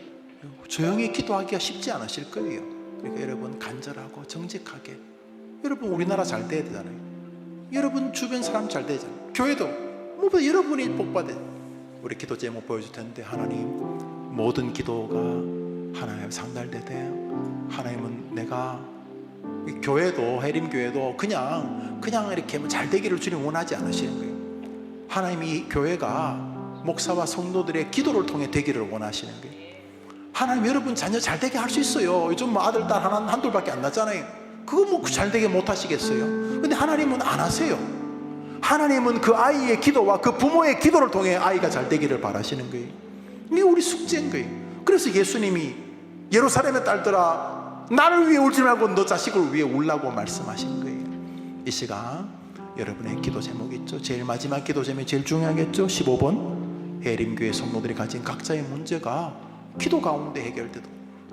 조용히 기도하기가 쉽지 않으실 거예요. 그러니까 여러분 간절하고 정직하게, 여러분 우리나라 잘 돼야 되잖아요. 여러분 주변 사람 잘 되잖아요. 교회도 뭐 여러분이 복받아. 우리 기도 제목 보여줄 텐데, 하나님 모든 기도가 하나님 상달되대요. 하나님은 내가 이 교회도, 해림교회도 그냥 이렇게 뭐 잘 되기를 주님 원하지 않으시는 거예요. 하나님이 이 교회가 목사와 성도들의 기도를 통해 되기를 원하시는 거예요. 하나님 여러분 자녀 잘 되게 할 수 있어요. 요즘 뭐 아들, 딸 한둘밖에 안 낳잖아요. 그거 뭐 잘 되게 못 하시겠어요? 근데 하나님은 안 하세요. 하나님은 그 아이의 기도와 그 부모의 기도를 통해 아이가 잘 되기를 바라시는 거예요. 이게 우리 숙제인 거예요. 그래서 예수님이 예루살렘의 딸들아, 나를 위해 울지 말고 너 자식을 위해 울라고 말씀하신 거예요. 이 시간 여러분의 기도 제목이 있죠. 제일 마지막 기도 제목이 제일 중요하겠죠. 15번 해림교회 성도들이 가진 각자의 문제가 기도 가운데 해결되도,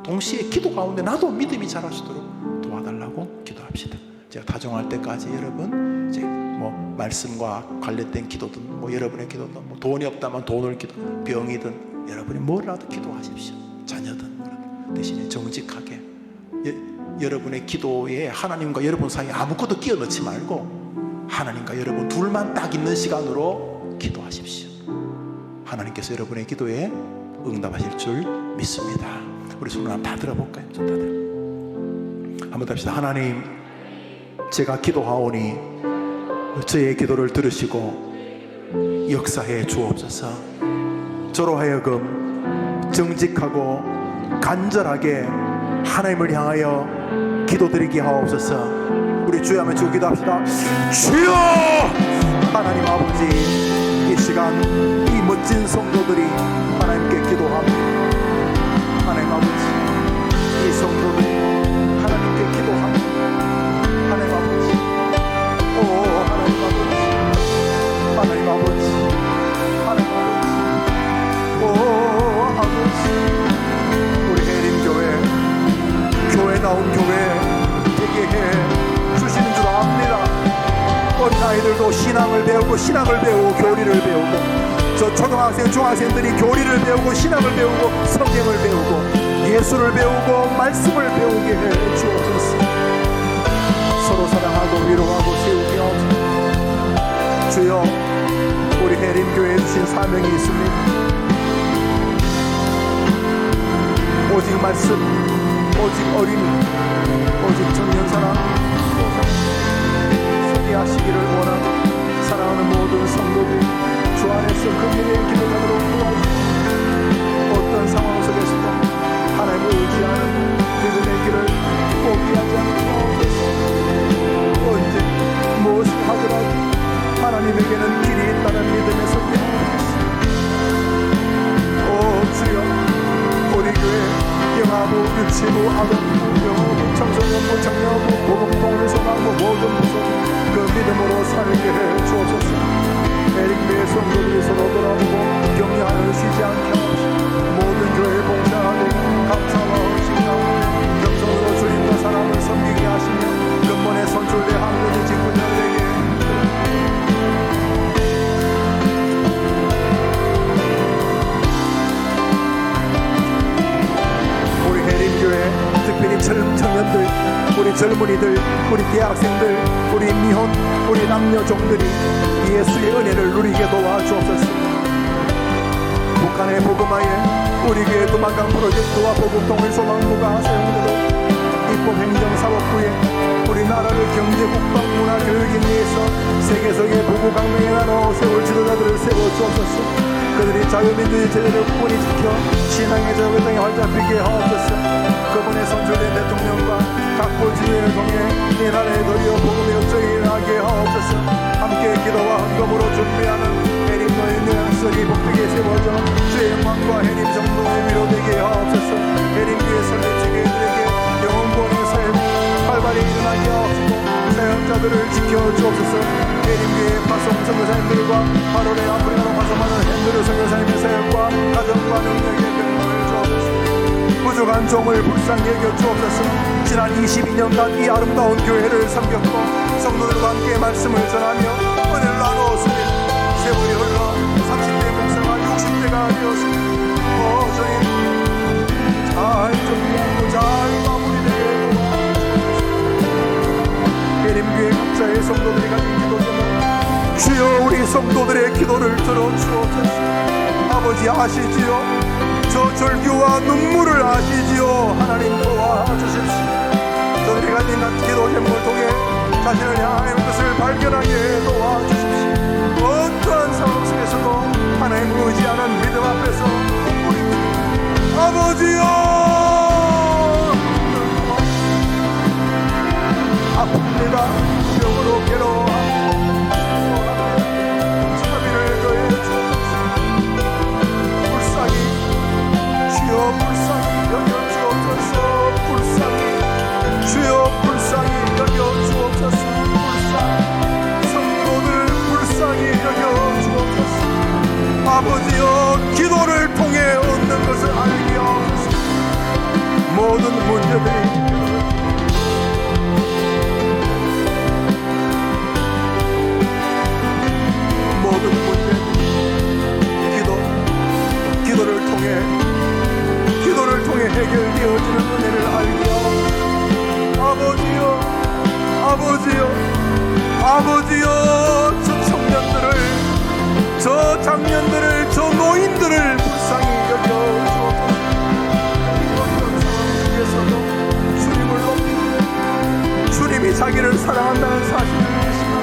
동시에 기도 가운데 나도 믿음이 자랄 수 있도록 도와달라고 기도합시다. 제가 다정할 때까지 여러분 이제 뭐 말씀과 관련된 기도든 뭐 여러분의 기도든 뭐 돈이 없다면 돈을 기도, 병이든 여러분이 뭐라도 기도하십시오. 자녀든 뭐라도. 대신에 정직하게 여러분의 기도에 하나님과 여러분 사이에 아무것도 끼워 넣지 말고 하나님과 여러분 둘만 딱 있는 시간으로 기도하십시오. 하나님께서 여러분의 기도에 응답하실 줄 믿습니다. 우리 손을 한번 다 들어볼까요? 손 다 들어. 한번 더 합시다. 하나님, 제가 기도하오니 저의 기도를 들으시고 역사해 주옵소서. 저로 하여금 정직하고 간절하게 하나님을 향하여 기도드리게 하옵소서. 우리 주여 한번 주고 기도합시다. 주여! 하나님 아버지, 이 시간 이 멋진 성도들이 하나님께 기도합니다. 하나님 아버지, 이 성도들이 하나님께 기도합니다. 하나님 아버지, 오 하나님 아버지, 하나님 아버지, 하나님 아버지, 오 아버지, 우리 해림교회, 교회다운 교회 되게 해 주시는 줄 압니다. 어린아이들도 신앙을 배우고 교리를 배우고, 저 초등학생, 중학생들이 교리를 배우고 신앙을 배우고 성경을 배우고 예수를 배우고 말씀을 배우게 해 주옵소서. 서로 사랑하고 위로하고 세우게 하옵소서. 주여, 우리 해림교회에 주신 사명이 있습니다. 오직 말씀, 오직 어린이, 오직 청년사랑 소개하시기를 원하고, 사랑하는 모든 성도들 주 안에서 금일의 기도자로 도와주시고, 어떤 상황 속에서도 하나님을 의지하는 믿음의 길을 포기하지 않고, 언제 무엇을 하더라도 하나님에게는 길이 있다는 믿음에 서게 하옵소서. 오 주여, 우리 교회 영아부, 유치부, 아동부, 영어부, 청소년부, 장녀부, 보건복을 소망부 모든 부서 그 믿음으로 살게 해 주옵소서. 해림교회 성도들이 서로 돌아보고 격려하여 쉬지 않게 하옵소서. 모든 교회 봉사하되 감사와 의식하고 겸손으로 주님과 사랑을 섬기게 하시며 근본에 선출돼 하늘의 직분자들에게 우리 해림교회 특별히 청년들, 우리 젊은이들, 우리 대학생들, 우리 미혼, 우리 남녀종들이 예수의 은혜를 누리게 도와주옵소서. 북한의 복음화에 우리 교회 두만강 프로젝트와 보급통일 소망부가 사용되도록 입법행정사법부에 우리나라를 경제, 국방, 문화, 교육에 위해서 세계적인 부국강명에 나눠 세울 지도자들을 세워주옵소서. 그들이 자유민주주의 제도를 굳건히 지켜 신앙의 자유를 땅에 활짝 피게 하옵소서. 그분의 선출된 대통령과 각부 지도를 통해 이 나라에 드디어 복음의 역정이 일어나게 하옵소서. 함께 기도와 헌금으로 준비하는 해림교회 뉘앙스리 복되게 세워져 주의 영광과 해림 정도의 위로되게 하옵소서. 해림교회 설립지교회들에게 영원권의 삶 활발히 일어나게 하옵소서. 사역자들을 지켜주옵소서. 해림교회 파송 선교사님들과 8월에 아프리카로 파송하는 핸드루 선교사님의 사역과 가정과 능력의 병을 주옵소서. 부족한 종을 불쌍히 여겨주옵소서. 지난 22년간 이 아름다운 교회를 섬겼고 성도들과 함께 말씀을 전하며 은혜를 나누었습니다. 세월이 흘러 30대 목사가 60대가 되었습니다. 저희 성도들의 기도를 들어주옵소서. 아버지 아시지요? 저 절규와 눈물을 아시지요? 하나님 도와주십시오. 저들이 가진 기도 제목을 통해 자신을 향하는 것을 발견하게 도와주십시오. 어떠한 상황 속에서도 하나님 의지하는 믿음 앞에서 아버지요, 아픕니다. 병으로 괴로워하고 자비를 더해 주옵소서. 불쌍히 주여 불쌍히 여겨 주옵소서. 불쌍히 주여 불쌍히 여겨 주옵소서. 불쌍히 성도들 불쌍히 여겨 주옵소서. 아버지여, 기도를 통해 얻는 것을 알게 하옵소서. 모든 문제들이 모든 문제 기도를 통해 해결되어지는 은혜를 알게 하옵소서. 아버지요, 저 청년들을, 저 장년들을, 저 노인들을 불쌍히 여겨 주옵소서. 어떤 상황 속에서도 주님을 높이고 주님이 자기를 사랑한다는 사실을 믿으시고,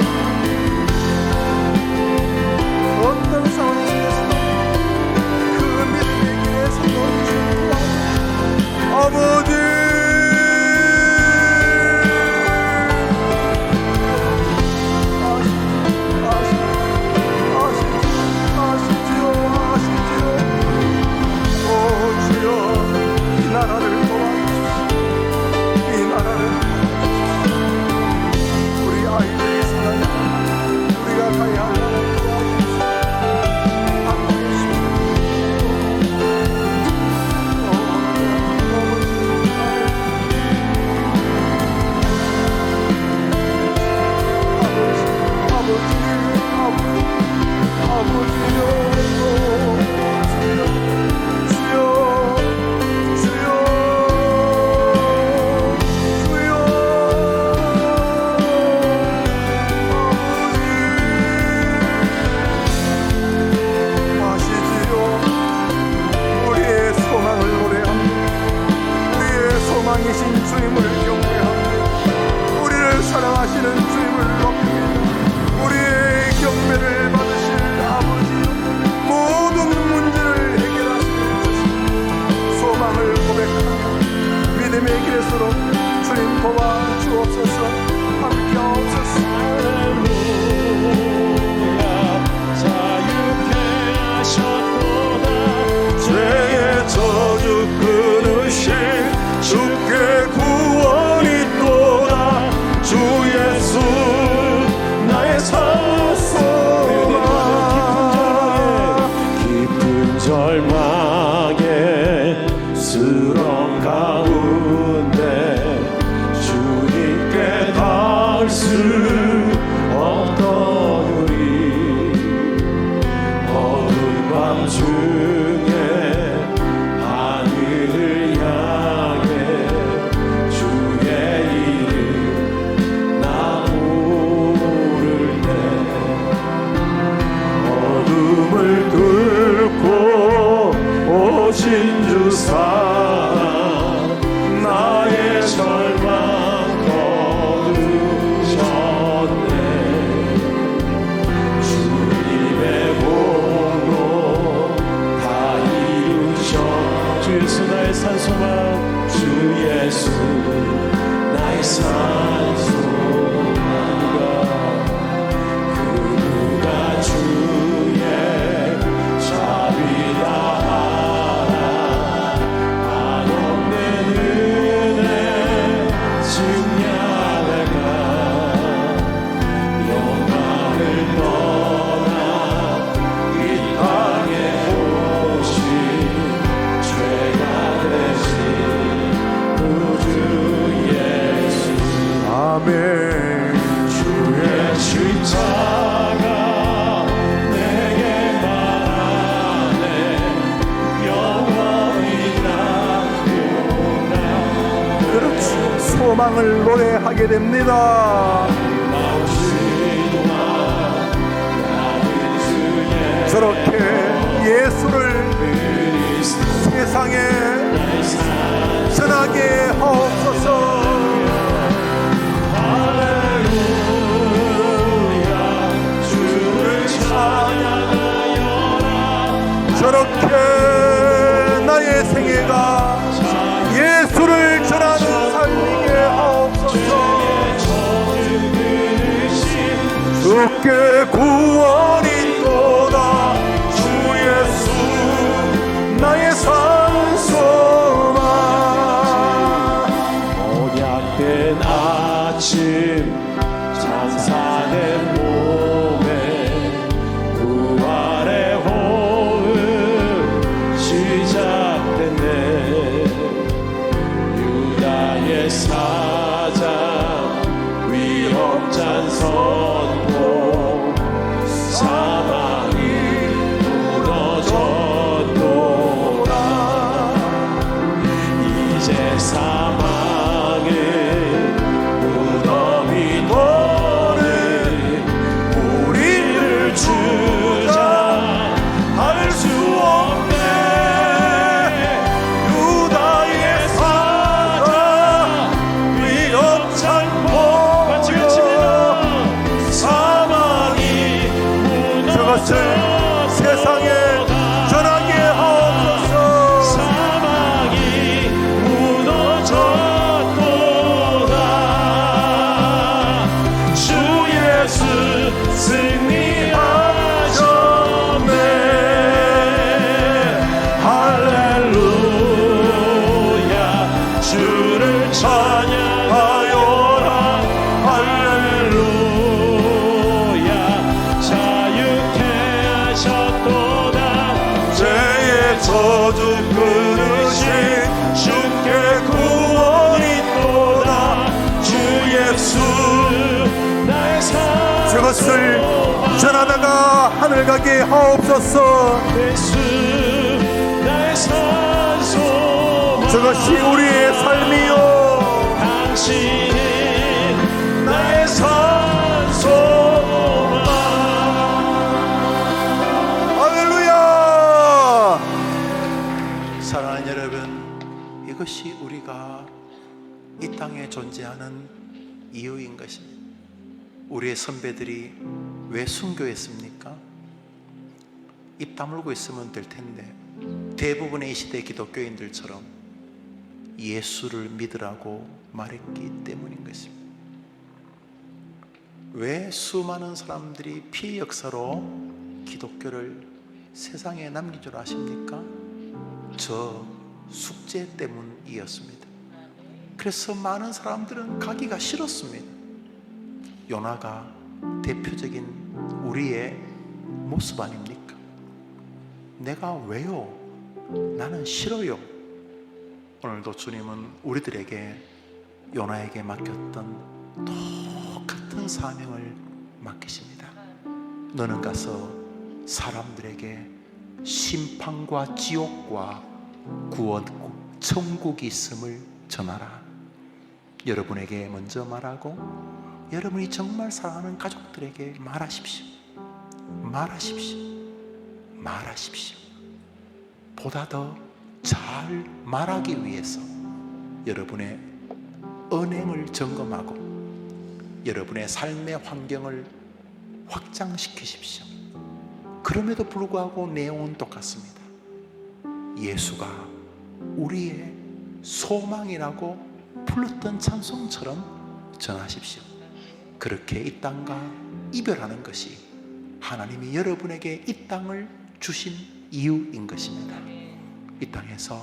어떤 상황 속에서도 그 믿음의 길에서 멈추고 아버지 소망을 노래하게 됩니다. 저렇게 예수를 세상에 전하게 하옵소서. 저렇게 나의 생애가 예수를 전하는 삶이게 하옵소서. 주께 구원이 있도다. 주 예수 나의 산소만. 언약된 아침 찬사된 몸에 부활의 호흡 시작됐네. 유다의 사장 위협잔 선포 사망이 무너졌도다. 이제 사망의 무덤이 너를 우리를 주장할 수 없네. 유다의 사자 위협찬 같이 외칩니다. 사망이 저것을 세상에 전하게 하옵소서. 사망이 무너졌도다. 주 예수 승리하셨네. 할렐루야. 주를 찬양하여라. 할렐루야. 자유케 하셨도다. 죄의 저주 끊으신 주께 구원이 있도다. 주 예수 나의 저것을 전하다가 하늘 가게 하옵소서. 예수 나의 산소만. 저것이 우리의 삶이요. 당신이 나의 산소만. 할렐루야. 사랑하는 여러분, 이것이 우리가 이 땅에 존재하는 이유인 것입니다. 우리의 선배들이 왜 순교했습니까? 입 다물고 있으면 될 텐데 대부분의 이 시대 기독교인들처럼 예수를 믿으라고 말했기 때문인 것입니다. 왜 수많은 사람들이 피의 역사로 기독교를 세상에 남긴 줄 아십니까? 저 숙제 때문이었습니다. 그래서 많은 사람들은 가기가 싫었습니다. 요나가 대표적인 우리의 모습 아닙니까? 내가 왜요? 나는 싫어요. 오늘도 주님은 우리들에게 요나에게 맡겼던 똑같은 사명을 맡기십니다. 너는 가서 사람들에게 심판과 지옥과 구원, 천국이 있음을 전하라. 여러분에게 먼저 말하고 여러분이 정말 사랑하는 가족들에게 말하십시오. 말하십시오. 말하십시오. 보다 더 잘 말하기 위해서 여러분의 언행을 점검하고 여러분의 삶의 환경을 확장시키십시오. 그럼에도 불구하고 내용은 똑같습니다. 예수가 우리의 소망이라고 불렀던 찬송처럼 전하십시오. 그렇게 이 땅과 이별하는 것이 하나님이 여러분에게 이 땅을 주신 이유인 것입니다. 이 땅에서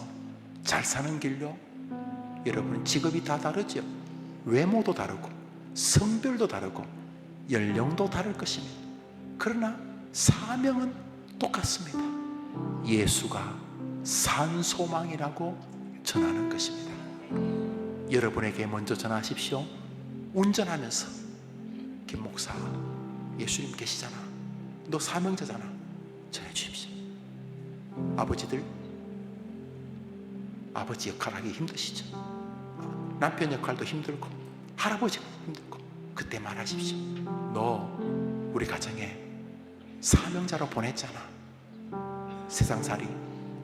잘 사는 길로 여러분 직업이 다 다르죠. 외모도 다르고 성별도 다르고 연령도 다를 것입니다. 그러나 사명은 똑같습니다. 예수가 산 소망이라고 전하는 것입니다. 여러분에게 먼저 전하십시오. 운전하면서 김 목사, 예수님 계시잖아. 너 사명자잖아. 전해 주십시오. 아버지들, 아버지 역할 하기 힘드시죠? 남편 역할도 힘들고 할아버지가 힘들고 그때 말하십시오. 너 우리 가정에 사명자로 보냈잖아. 세상살이,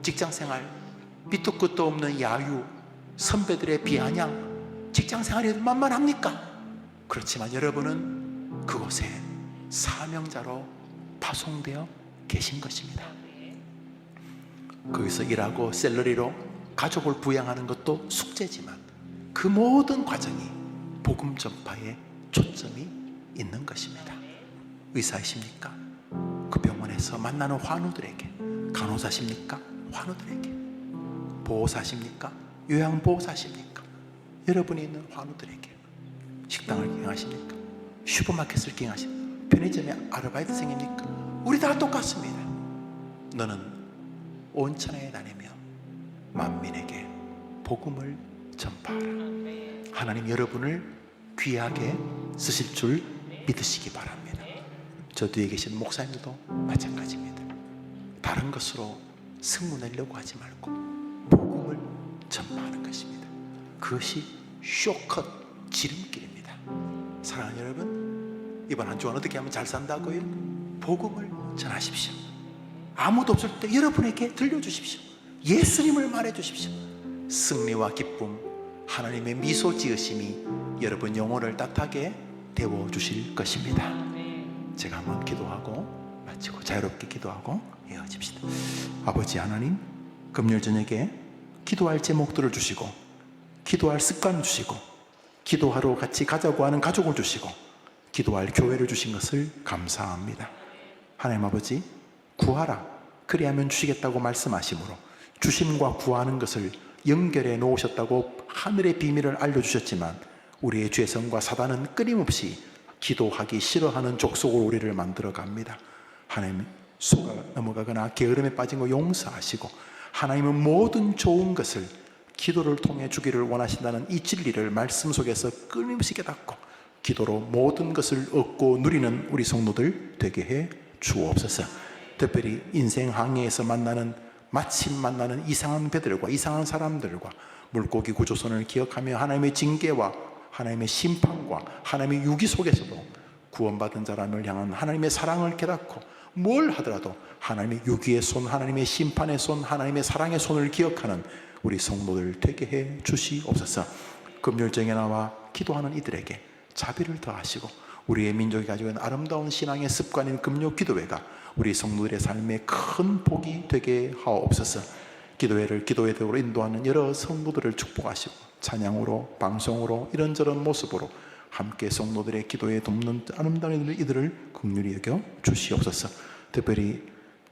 직장생활, 밑도 끝도 없는 야유, 선배들의 비아냥, 직장생활이 만만합니까? 그렇지만 여러분은 그곳에 사명자로 파송되어 계신 것입니다. 거기서 일하고 샐러리로 가족을 부양하는 것도 숙제지만 그 모든 과정이 복음 전파에 초점이 있는 것입니다. 의사이십니까? 그 병원에서 만나는 환우들에게, 간호사십니까? 환우들에게, 보호사십니까? 요양보호사십니까? 여러분이 있는 환우들에게 식당을 경영하십니까? 슈퍼마켓을 경영하십니까? 편의점의 아르바이트생입니까? 우리 다 똑같습니다. 너는 온 천하에 다니며 만민에게 복음을 전파하라. 하나님 여러분을 귀하게 쓰실 줄 믿으시기 바랍니다. 저 뒤에 계신 목사님들도 마찬가지입니다. 다른 것으로 승부 내려고 하지 말고 복음을 전파하는 것입니다. 그것이 쇼컷 지름길입니다. 사랑하는 여러분, 이번 한 주간 어떻게 하면 잘 산다고요? 복음을 전하십시오. 아무도 없을 때 여러분에게 들려주십시오. 예수님을 말해주십시오. 승리와 기쁨, 하나님의 미소 지으심이 여러분 영혼을 따뜻하게 데워주실 것입니다. 제가 한번 기도하고 마치고 자유롭게 기도하고 헤어집시다. 아버지 하나님, 금요일 저녁에 기도할 제목들을 주시고 기도할 습관을 주시고 기도하러 같이 가자고 하는 가족을 주시고 기도할 교회를 주신 것을 감사합니다. 하나님 아버지, 구하라 그리하면 주시겠다고 말씀하시므로 주심과 구하는 것을 연결해 놓으셨다고 하늘의 비밀을 알려주셨지만 우리의 죄성과 사단은 끊임없이 기도하기 싫어하는 족속으로 우리를 만들어 갑니다. 하나님, 속아 넘어가거나 게으름에 빠진 거 용서하시고 하나님은 모든 좋은 것을 기도를 통해 주기를 원하신다는 이 진리를 말씀 속에서 끊임없이 깨닫고 기도로 모든 것을 얻고 누리는 우리 성도들 되게 해 주옵소서. 특별히 인생 항해에서 마침 만나는 이상한 배들과 이상한 사람들과 물고기 구조선을 기억하며 하나님의 징계와 하나님의 심판과 하나님의 유기 속에서도 구원받은 사람을 향한 하나님의 사랑을 깨닫고 뭘 하더라도 하나님의 유기의 손, 하나님의 심판의 손, 하나님의 사랑의 손을 기억하는 우리 성도들 되게 해 주시옵소서. 금요일 저녁에 나와 기도하는 이들에게 자비를 더하시고 우리의 민족이 가지고 있는 아름다운 신앙의 습관인 금요 기도회가 우리 성도들의 삶에 큰 복이 되게 하옵소서. 기도회를 기도회대로 인도하는 여러 성도들을 축복하시고 찬양으로, 방송으로, 이런저런 모습으로 함께 성도들의 기도에 돕는 아름다운 이들을 긍휼히 여겨 주시옵소서. 특별히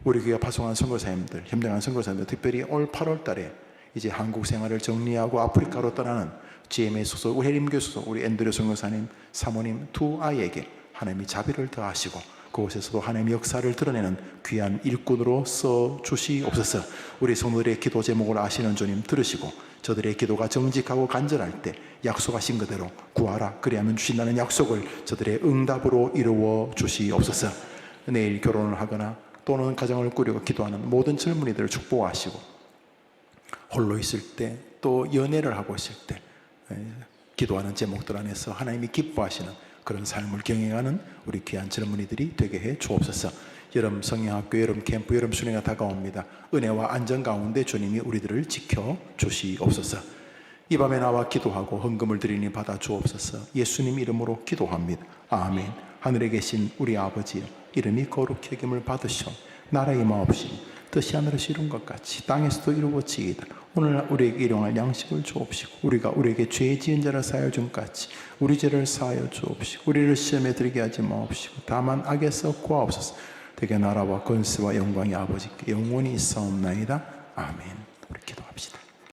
우리 교회 파송한 선교사님들, 현장한 선교사님들, 특별히 올 8월 달에 이제 한국 생활을 정리하고 아프리카로 떠나는 GMA 소속, 우리 해림교 소속, 우리 앤드류 선교사님, 사모님 두 아이에게 하나님이 자비를 더하시고 그곳에서도 하나님의 역사를 드러내는 귀한 일꾼으로 써 주시옵소서. 우리 성도들의 기도 제목을 아시는 주님 들으시고 저들의 기도가 정직하고 간절할 때 약속하신 그대로 구하라 그리하면 주신다는 약속을 저들의 응답으로 이루어 주시옵소서. 내일 결혼을 하거나 또는 가정을 꾸리고 기도하는 모든 젊은이들을 축복하시고 홀로 있을 때 또 연애를 하고 있을 때 기도하는 제목들 안에서 하나님이 기뻐하시는 그런 삶을 경영하는 우리 귀한 젊은이들이 되게 해 주옵소서. 여름 성경학교, 여름 캠프, 여름 수련회가 다가옵니다. 은혜와 안전 가운데 주님이 우리들을 지켜 주시옵소서. 이 밤에 나와 기도하고 헌금을 드리니 받아 주옵소서. 예수님 이름으로 기도합니다. 아멘. 하늘에 계신 우리 아버지여, 이름이 거룩히 여김을 받으시오. 나라의 마옵시니 뜻이 하늘에서 이룬 것 같이 땅에서도 이루어지이다. 오늘 우리에게 일용할 양식을 주옵시고 우리가 우리에게 죄 지은 자를 사하여 준 같이 우리 죄를 사하여 주옵시고 우리를 시험에 들게 하지 마옵시고 다만 악에서 구하옵소서. 되게 나라와 권세와 영광이 아버지께 영원히 있사옵나이다. 아멘. 우리 기도.